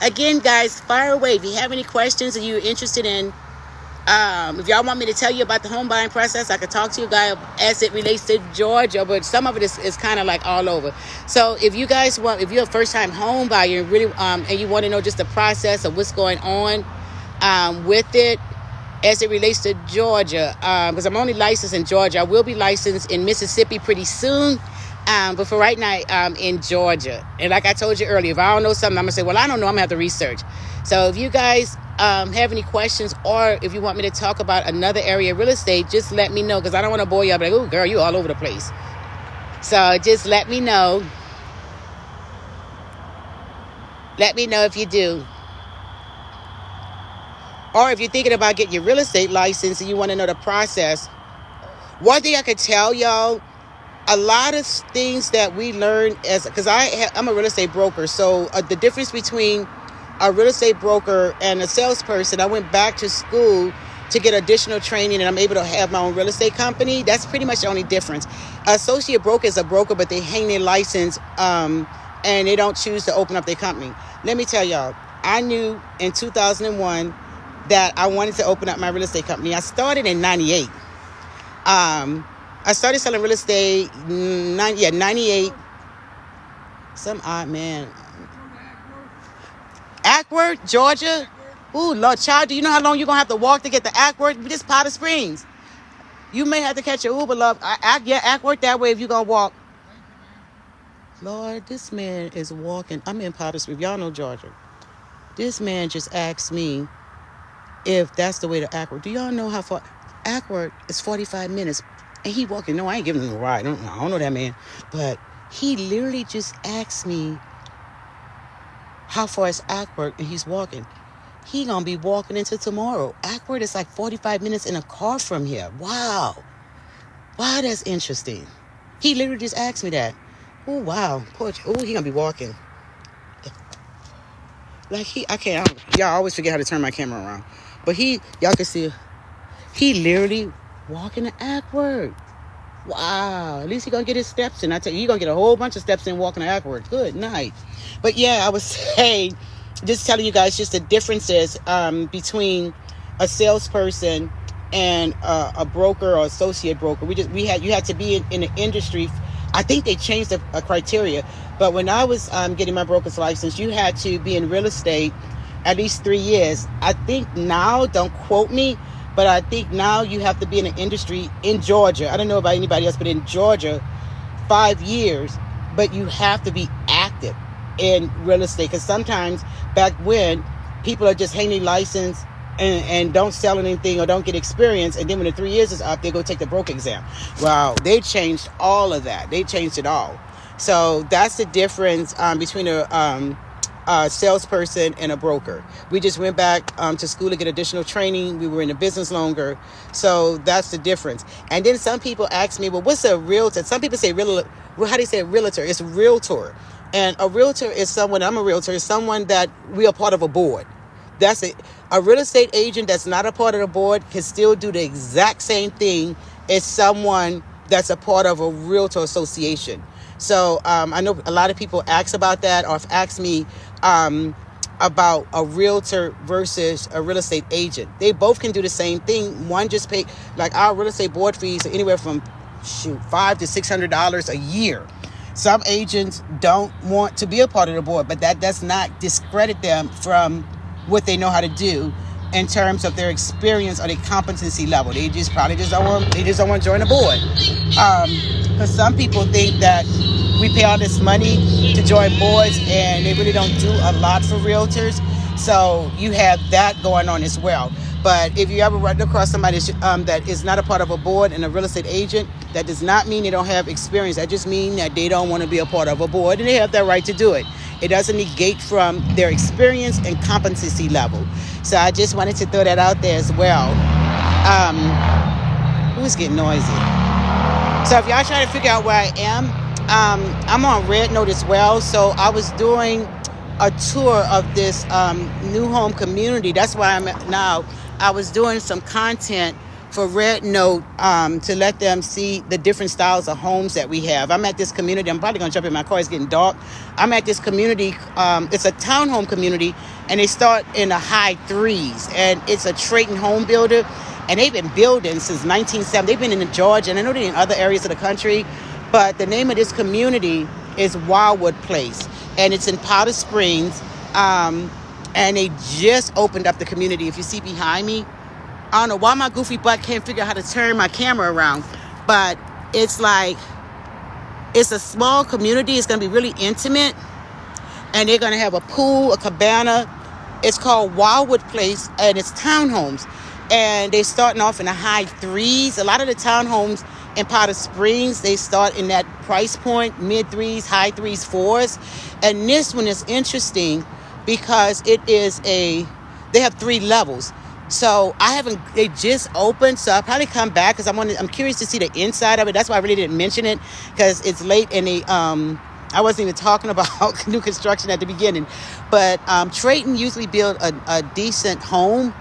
Again, guys, fire away. If you have any questions or you're interested in, if y'all want me to tell you about the home buying process, I could talk to you guys as it relates to Georgia, but some of it is kind of like all over. So if you guys want, if you're a first-time home buyer and really, and you want to know just the process of what's going on with it, as it relates to Georgia, because I'm only licensed in Georgia. I will be licensed in Mississippi pretty soon, but for right now, I'm in Georgia. And like I told you earlier, if I don't know something, I'm going to say, well, I don't know. I'm going to have to research. So if you guys have any questions, or if you want me to talk about another area of real estate, just let me know, because I don't want to bore you up like, oh, girl, you all over the place. So just let me know. Let me know if you do. Or if you're thinking about getting your real estate license and you want to know the process. One thing I could tell y'all, a lot of things that we learn because I'm a real estate broker. So the difference between a real estate broker and a salesperson, I went back to school to get additional training, and I'm able to have my own real estate company. That's pretty much the only difference. Associate broker is a broker, but they hang their license and they don't choose to open up their company. Let me tell y'all, I knew in 2001 that I wanted to open up my real estate company. I started in 98. I started selling real estate, 98. Some odd man. Ackworth, Georgia. Ooh, Lord, child, do you know how long you're going to have to walk to get to Ackworth? Just Powder Springs. You may have to catch your Uber, love. Ackworth that way if you're going to walk. Lord, this man is walking. I'm in Powder Springs. Y'all know Georgia. This man just asked me if that's the way to Ackworth. Do y'all know how far? Ackworth is 45 minutes. And he walking. No, I ain't giving him a ride. I don't know that man. But he literally just asked me how far is Ackworth, and he's walking. He gonna be walking into tomorrow. Ackworth is like 45 minutes in a car from here. Wow, that's interesting. He literally just asked me that. Oh, wow. Oh, he gonna be walking. Like y'all always forget how to turn my camera around. But y'all can see, he literally walking to Ackworth. Wow. At least he gonna get his steps in. I tell you, he gonna get a whole bunch of steps in walking to Ackworth. Good night. But yeah, I was saying, just telling you guys just the differences between a salesperson and a broker or associate broker. You had to be in the industry. I think they changed the criteria. But when I was getting my broker's license, you had to be in real estate at least 3 years. I think now, don't quote me, but I think now you have to be in the industry in Georgia. I don't know about anybody else, but in Georgia, 5 years. But you have to be active. in real estate. Because sometimes back when people are just hanging license and don't sell anything or don't get experience, and then when the 3 years is up, they go take the broker exam. Well, they changed all of that. They changed it all. So that's the difference between a salesperson and a broker. We just went back to school to get additional training. We were in the business longer. So that's the difference. And then some people ask me, well, what's a realtor? Some people say how do you say realtor? It's a realtor. And a realtor is someone, I'm a realtor, is someone that we are part of a board. That's it. A real estate agent that's not a part of the board can still do the exact same thing as someone that's a part of a realtor association. So I know a lot of people ask about that, or have asked me about a realtor versus a real estate agent. They both can do the same thing. One just pay, like our real estate board fees are anywhere from $500 to $600 a year. Some agents don't want to be a part of the board, but that does not discredit them from what they know how to do in terms of their experience or their competency level. They just probably don't want to join the board. Because some people think that we pay all this money to join boards and they really don't do a lot for realtors. So you have that going on as well. But if you ever run across somebody that is not a part of a board and a real estate agent, that does not mean they don't have experience. That just means that they don't want to be a part of a board, and they have that right to do it. It doesn't negate from their experience and competency level. So I just wanted to throw that out there as well. Who's getting noisy? So if y'all trying to figure out where I am, I'm on Red Note as well. So I was doing a tour of this new home community. That's why I'm at now. I was doing some content for Red Note to let them see the different styles of homes that we have. I'm at this community. I'm probably going to jump in my car. It's getting dark. I'm at this community. It's a townhome community, and they start in the high threes. And it's a Trayton home builder, and they've been building since 1970. They've been in Georgia, and I know they're in other areas of the country. But the name of this community is Wildwood Place, and it's in Powder Springs. And they just opened up the community. If you see behind me, I don't know why my goofy butt can't figure out how to turn my camera around, but it's like, it's a small community. It's going to be really intimate, and they're going to have a pool, a cabana. It's called Wildwood Place, and it's townhomes, and they're starting off in the high threes. A lot of the townhomes in Powder Springs, they start in that price point, mid threes, high threes, fours, and this one is interesting because they have 3 levels. So they just opened, so I'll probably come back because I'm curious to see the inside of it. That's why I really didn't mention it, because it's late and I wasn't even talking about new construction at the beginning. But Trayton usually build a decent home.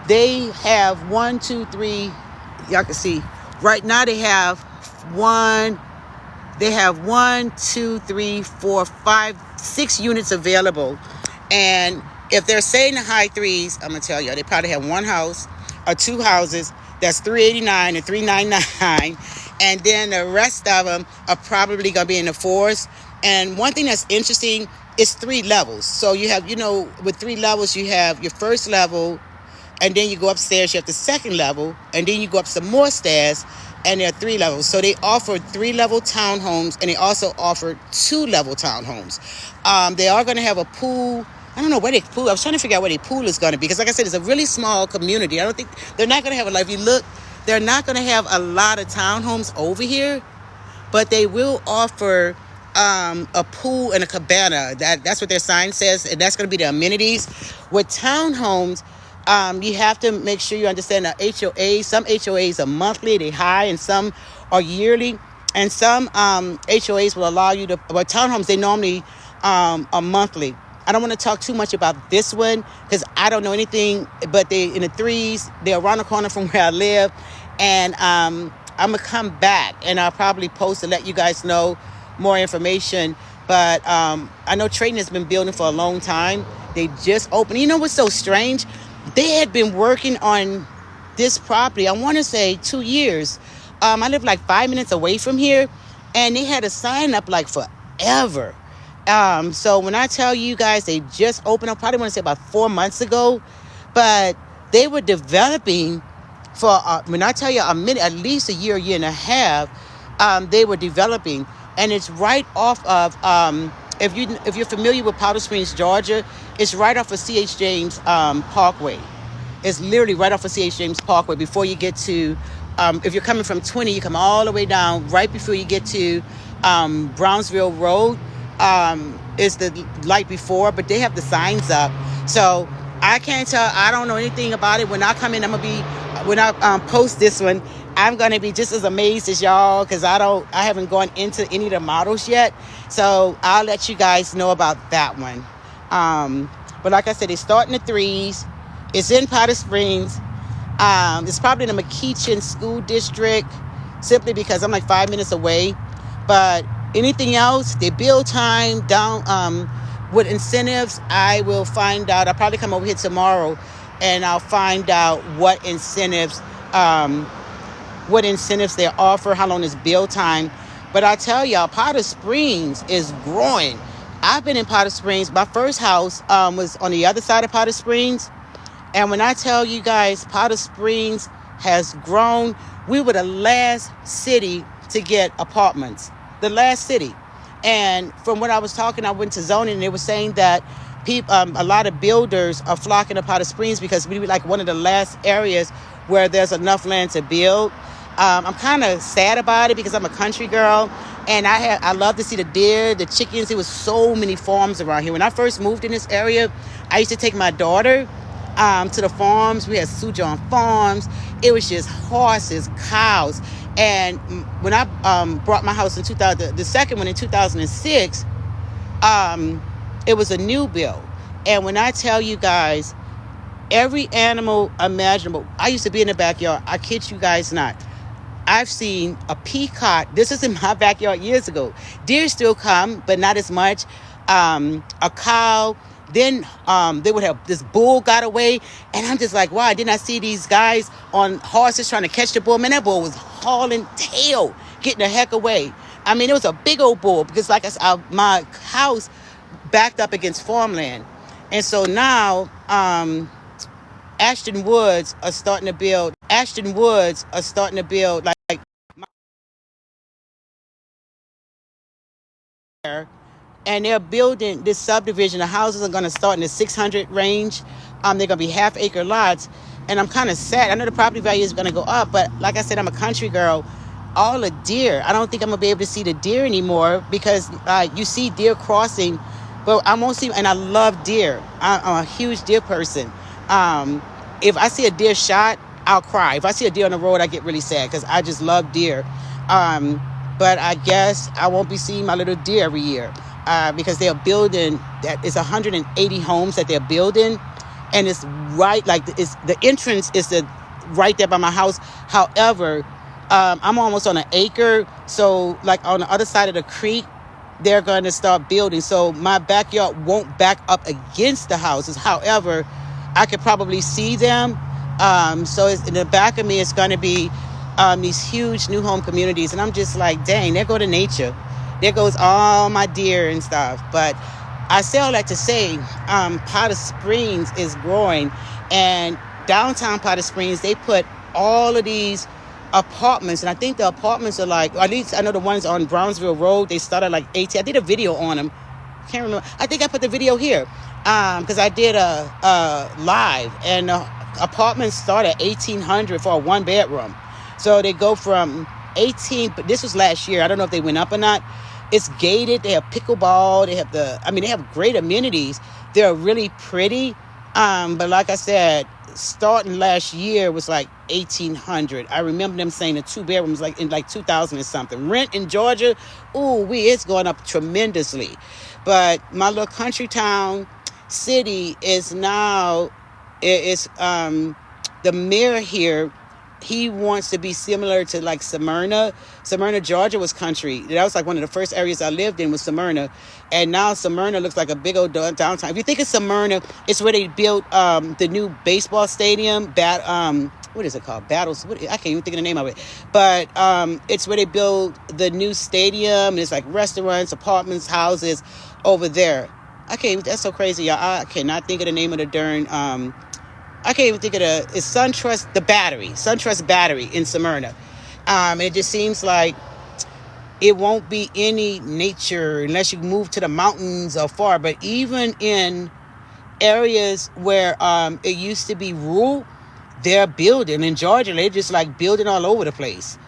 They have 1, 2, 3, y'all can see. Right now they have 1, 2, 3, 4, 5, 6 units available. And if they're saying the high threes, I'm going to tell you, they probably have 1 house or 2 houses. That's $389 and $399. And then the rest of them are probably going to be in the 4s. And one thing that's interesting is 3 levels. So you have, with 3 levels, you have your first level, and then you go upstairs, you have the second level, and then you go up some more stairs, and there are 3 levels. So they offer 3-level townhomes, and they also offer 2-level townhomes. They are going to have a pool. I don't know where they pool. I was trying to figure out where their pool is going to be, because like I said, it's a really small community. I don't think they're not going to have a lot. If you look, they're not going to have a lot of townhomes over here, but they will offer a pool and a cabana. That's what their sign says, and that's going to be the amenities. With townhomes, you have to make sure you understand the HOA. Some HOAs are monthly, they're high, and some are yearly. And some HOAs will allow you to, but townhomes, they normally are monthly. I don't want to talk too much about this one because I don't know anything, but they in the 3s. They're around the corner from where I live. And I'm going to come back, and I'll probably post to let you guys know more information. But I know Trayton has been building for a long time. They just opened. You know what's so strange? They had been working on this property, I want to say 2 years. I live like 5 minutes away from here, and they had a sign up like forever. So when I tell you guys they just opened up, probably want to say about 4 months ago, but they were developing for, when I tell you a minute, at least a year and a half, they were developing. and it's right off of if you're familiar with Powder Springs, Georgia, it's right off of C.H. James Parkway. It's literally right off of C.H. James Parkway before you get to, if you're coming from 20, you come all the way down right before you get to Brownsville Road. Is the light before, but they have the signs up. So I can't tell, I don't know anything about it. When I come in, when I post this one, I'm going to be just as amazed as y'all, because I haven't gone into any of the models yet. So I'll let you guys know about that one. But like I said, it's starting at 3s. It's in Powder Springs. It's probably in the McKeachin School District, simply because I'm like 5 minutes away. But anything else, the build time down with incentives, I will find out. I'll probably come over here tomorrow, and I'll find out what incentives they offer, how long is build time. But I tell y'all, Powder Springs is growing. I've been in Powder Springs. My first house was on the other side of Powder Springs. And when I tell you guys, Powder Springs has grown. We were the last city to get apartments. The last city. And from what I was talking, I went to zoning, and they were saying that a lot of builders are flocking to Powder Springs because we were like one of the last areas where there's enough land to build. I'm kind of sad about it because I'm a country girl, and I love to see the deer, the chickens. There was so many farms around here. When I first moved in this area, I used to take my daughter to the farms. We had Sujon Farms. It was just horses, cows. And when I brought my house in 2000, the second one in 2006, it was a new build. And when I tell you guys, every animal imaginable, I used to be in the backyard. I kid you guys not. I've seen a peacock. This is in my backyard years ago. Deer still come, but not as much. A cow. Then they would have this bull got away, and I'm just like, wow, didn't I see these guys on horses trying to catch the bull? Man, that bull was hauling tail, getting the heck away. I mean, it was a big old bull because, like I said, my house backed up against farmland, and so now Ashton Woods are starting to build. Like and they're building this subdivision. The houses are going to start in the 600 range. They're going to be half-acre lots, and I'm kind of sad. I know the property value is going to go up, but like I said, I'm a country girl. All the deer, I don't think I'm going to be able to see the deer anymore because you see deer crossing, but I won't see. And I love deer. I'm a huge deer person. If I see a deer shot, I'll cry. If I see a deer on the road, I get really sad because I just love deer. But I guess I won't be seeing my little deer every year. Because they're building, it's 180 homes that they're building, and it's right, like the entrance is right there by my house. However, I'm almost on an acre, so like on the other side of the creek, they're going to start building. So my backyard won't back up against the houses. However, I could probably see them. So in the back of me, it's going to be these huge new home communities, and I'm just like, dang, there go to nature. There goes all my deer and stuff. But I say all that to say, Powder Springs is growing. And downtown Powder Springs, they put all of these apartments. And I think the apartments are like, or at least I know the ones on Brownsville Road, they started like 18. I did a video on them. I can't remember. I think I put the video here because I did a live. And the apartments start at $1,800 for a 1-bedroom. So they go from 18, but this was last year. I don't know if they went up or not. It's gated. They have pickleball. They have great amenities. They're really pretty. But like I said, starting last year was like $1,800. I remember them saying the 2 bedrooms like in like 2000 and something. Rent in Georgia, it's going up tremendously. But my little country town city is now, the mayor here, he wants to be similar to like Smyrna. Smyrna, Georgia was country. That was like one of the first areas I lived in was Smyrna. And now Smyrna looks like a big old downtown. If you think of Smyrna, it's where they built the new baseball stadium. What is it called? Battles. I can't even think of the name of it. But it's where they built the new stadium. And it's like restaurants, apartments, houses over there. That's so crazy, y'all. I cannot think of the name of the darn... I can't even think of it's SunTrust Battery in Smyrna. And it just seems like it won't be any nature unless you move to the mountains or far. But even in areas where it used to be rural, they're building in Georgia. They're just like building all over the place.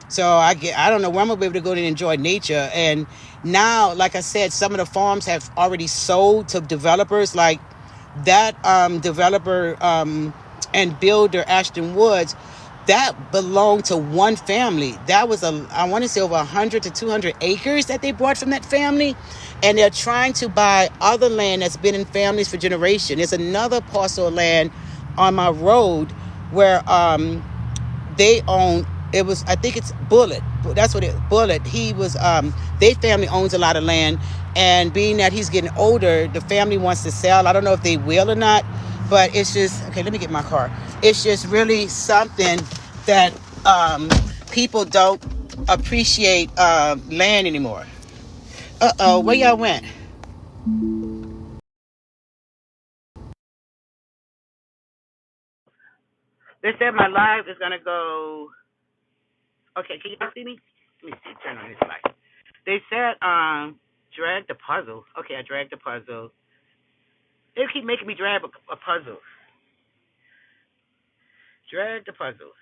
So I don't know where I'm gonna be able to go and enjoy nature. And now, like I said, some of the farms have already sold to developers. Like that developer and builder Ashton Woods, that belonged to one family. That was I want to say over 100 to 200 acres that they bought from that family, and they're trying to buy other land that's been in families for generations. There's another parcel of land on my road where they own. It was, I think it's Bullet. That's what it Bullet. He was their family owns a lot of land, and being that he's getting older, the family wants to sell. I don't know if they will or not, but it's just okay. Let me get my car. It's just really something that people don't appreciate land anymore. Where y'all went? They said my live is gonna go. Okay, can you see me? Let me see. Turn on this light. They said drag the puzzle. Okay, I dragged the puzzle. They keep making me drag a puzzle. Drag the puzzle.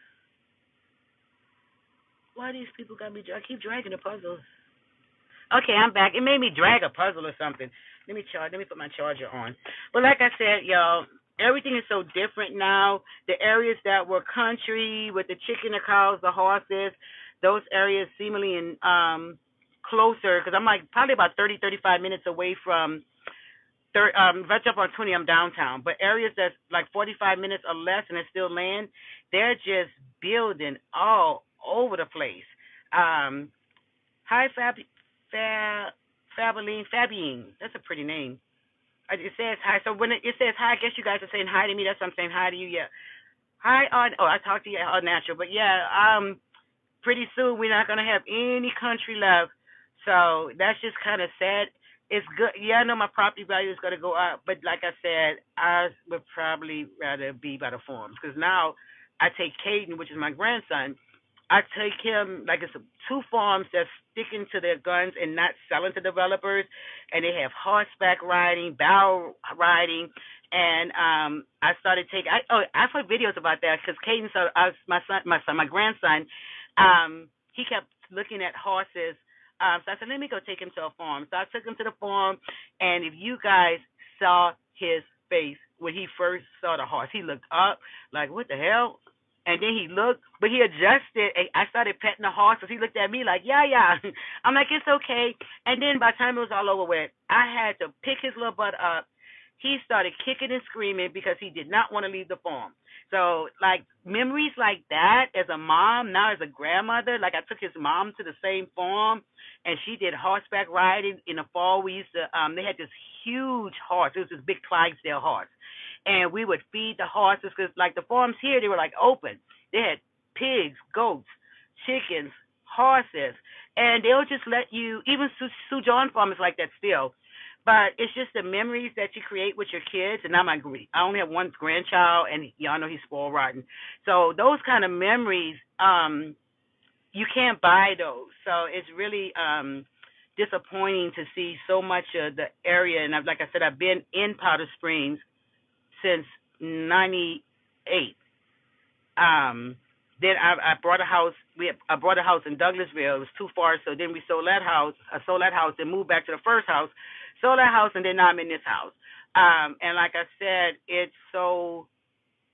Why these people got me? I keep dragging the puzzle. Okay, I'm back. It made me drag a puzzle or something. Let me charge. Let me put my charger on. But like I said, y'all, everything is so different now. The areas that were country with the chicken, the cows, the horses, those areas seemingly in closer because I'm like probably about 30, 35 minutes away from right up on 20. I'm downtown, but areas that's like 45 minutes or less and it's still land, they're just building all over the place. Um, Hi, Fabienne. That's a pretty name. It says hi. So when it says hi, I guess you guys are saying hi to me. That's what I'm saying hi to you. Yeah. Hi on. Oh, I talked to you on natural, but yeah. Pretty soon we're not gonna have any country left. So that's just kind of sad. It's good. Yeah, I know my property value is gonna go up, but like I said, I would probably rather be by the farms because now I take Caden, which is my grandson. I take him like it's two farms that's sticking to their guns and not selling to developers, and they have horseback riding, barrel riding, and I started taking. I put videos about that because Caden, so my grandson, he kept looking at horses. So I said, let me go take him to a farm. So I took him to the farm, and if you guys saw his face when he first saw the horse, he looked up like, what the hell? And then he looked, but he adjusted. And I started petting the horse because he looked at me like, yeah, yeah. I'm like, it's okay. And then by the time it was all over with, I had to pick his little butt up. He started kicking and screaming because he did not want to leave the farm. So, like, memories like that as a mom, now as a grandmother, like I took his mom to the same farm and she did horseback riding in the fall. We used to, they had this huge horse. It was this big Clydesdale horse and we would feed the horses because, like, the farms here, they were like open. They had pigs, goats, chickens, horses, and they'll just let you. Even Sue John farm is like that still, but it's just the memories that you create with your kids. And I only have one grandchild, and y'all know he's spoiled rotten. So those kind of memories, you can't buy those. So it's really disappointing to see so much of the area. And like I said, I've been in Powder Springs since '98. Um, then I brought a house. I brought a house in Douglasville. It was too far, so then we sold that house. I sold that house and moved back to the first house. Sold that house, and then now I'm in this house. And like I said,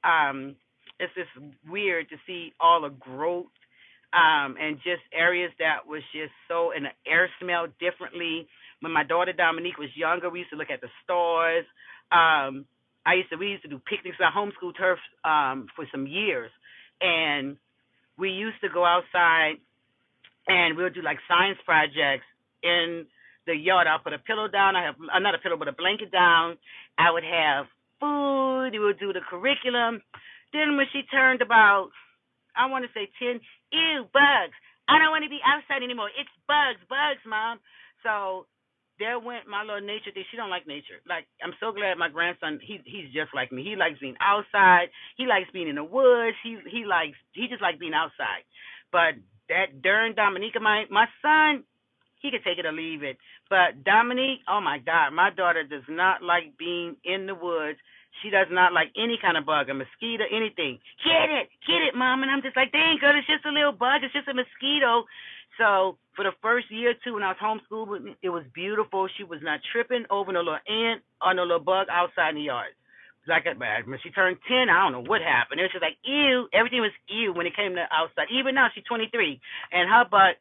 um, it's just weird to see all the growth and just areas that was just so, and the air smelled differently. When my daughter Dominique was younger, we used to look at the stars. Um, we used to do picnics. I homeschooled her for some years, and we used to go outside and we'll do like science projects in the yard. I'll put a pillow down. I have not a pillow, but a blanket down. I would have food. We would do the curriculum. Then when she turned about, I want to say 10, ew, bugs. I don't want to be outside anymore. It's bugs, bugs, mom. So there went my little nature thing. She don't like nature. Like, I'm so glad my grandson, he's just like me. He likes being outside. He likes being in the woods. He just likes being outside. But That darn Dominica, my son, he could take it or leave it. But Dominique, oh my God, my daughter does not like being in the woods. She does not like any kind of bug, a mosquito, anything. Get it, mom. And I'm just like, dang, girl, it's just a little bug. It's just a mosquito. So for the first year or two when I was homeschooled, it was beautiful. She was not tripping over no little ant or no little bug outside in the yard. Like when she turned 10, I don't know what happened. It was just like ew. Everything was ew when it came to outside. Even now, she's 23, and her butt,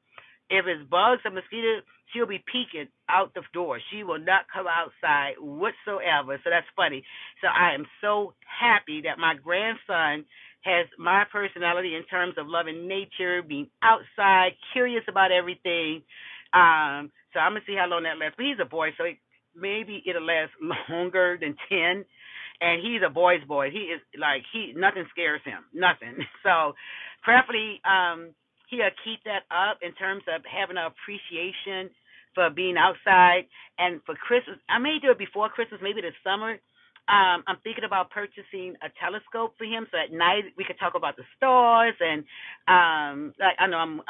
if it's bugs or mosquitoes, she'll be peeking out the door. She will not come outside whatsoever. So that's funny. So I am so happy that my grandson has my personality in terms of loving nature, being outside, curious about everything. So I'm gonna see how long that lasts. But he's a boy, so maybe it'll last longer than 10. And he's a boy's boy. He is like nothing scares him, nothing. So, prayerfully, he'll keep that up in terms of having an appreciation for being outside. And for Christmas, I may do it before Christmas, maybe this summer. I'm thinking about purchasing a telescope for him, so at night we could talk about the stars. And like I know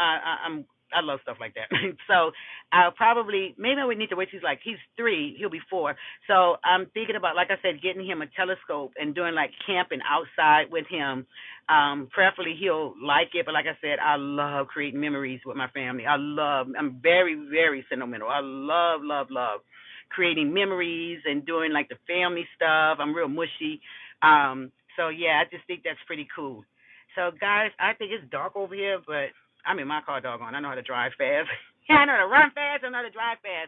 I love stuff like that. So I'll probably maybe I would need to wait till he's 3, he'll be 4. So I'm thinking about, like I said, getting him a telescope and doing like camping outside with him. Preferably he'll like it, but like I said, I love creating memories with my family. I'm very, very sentimental. I love creating memories and doing like the family stuff. I'm real mushy. So yeah, I just think that's pretty cool. So guys, I think it's dark over here, but I'm in my car, doggone. I know how to drive fast. I know how to run fast. I know how to drive fast.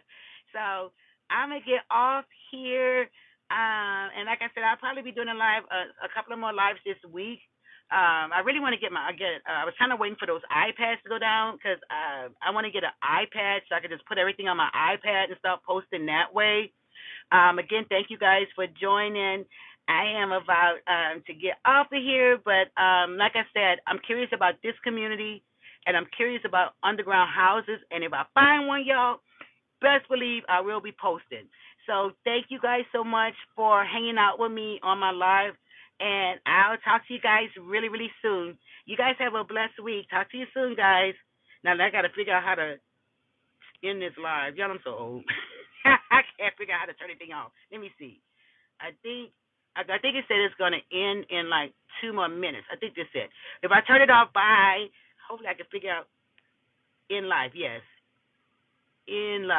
So I'm gonna get off here. And like I said, I'll probably be doing a couple of more lives this week. I really want to I was kind of waiting for those iPads to go down because I want to get an iPad so I can just put everything on my iPad and start posting that way. Again, thank you guys for joining. I am about to get off of here, but like I said, I'm curious about this community, and I'm curious about underground houses. And if I find one, y'all, best believe I will be posting. So thank you guys so much for hanging out with me on my live, and I'll talk to you guys really, really soon. You guys have a blessed week. Talk to you soon, guys. Now I got to figure out how to end this live. Y'all, I'm so old. I can't figure out how to turn anything off. Let me see. I think it said it's gonna end in like 2 more minutes. I think that's it. If I turn it off by, hopefully I can figure out in live. Yes, in live.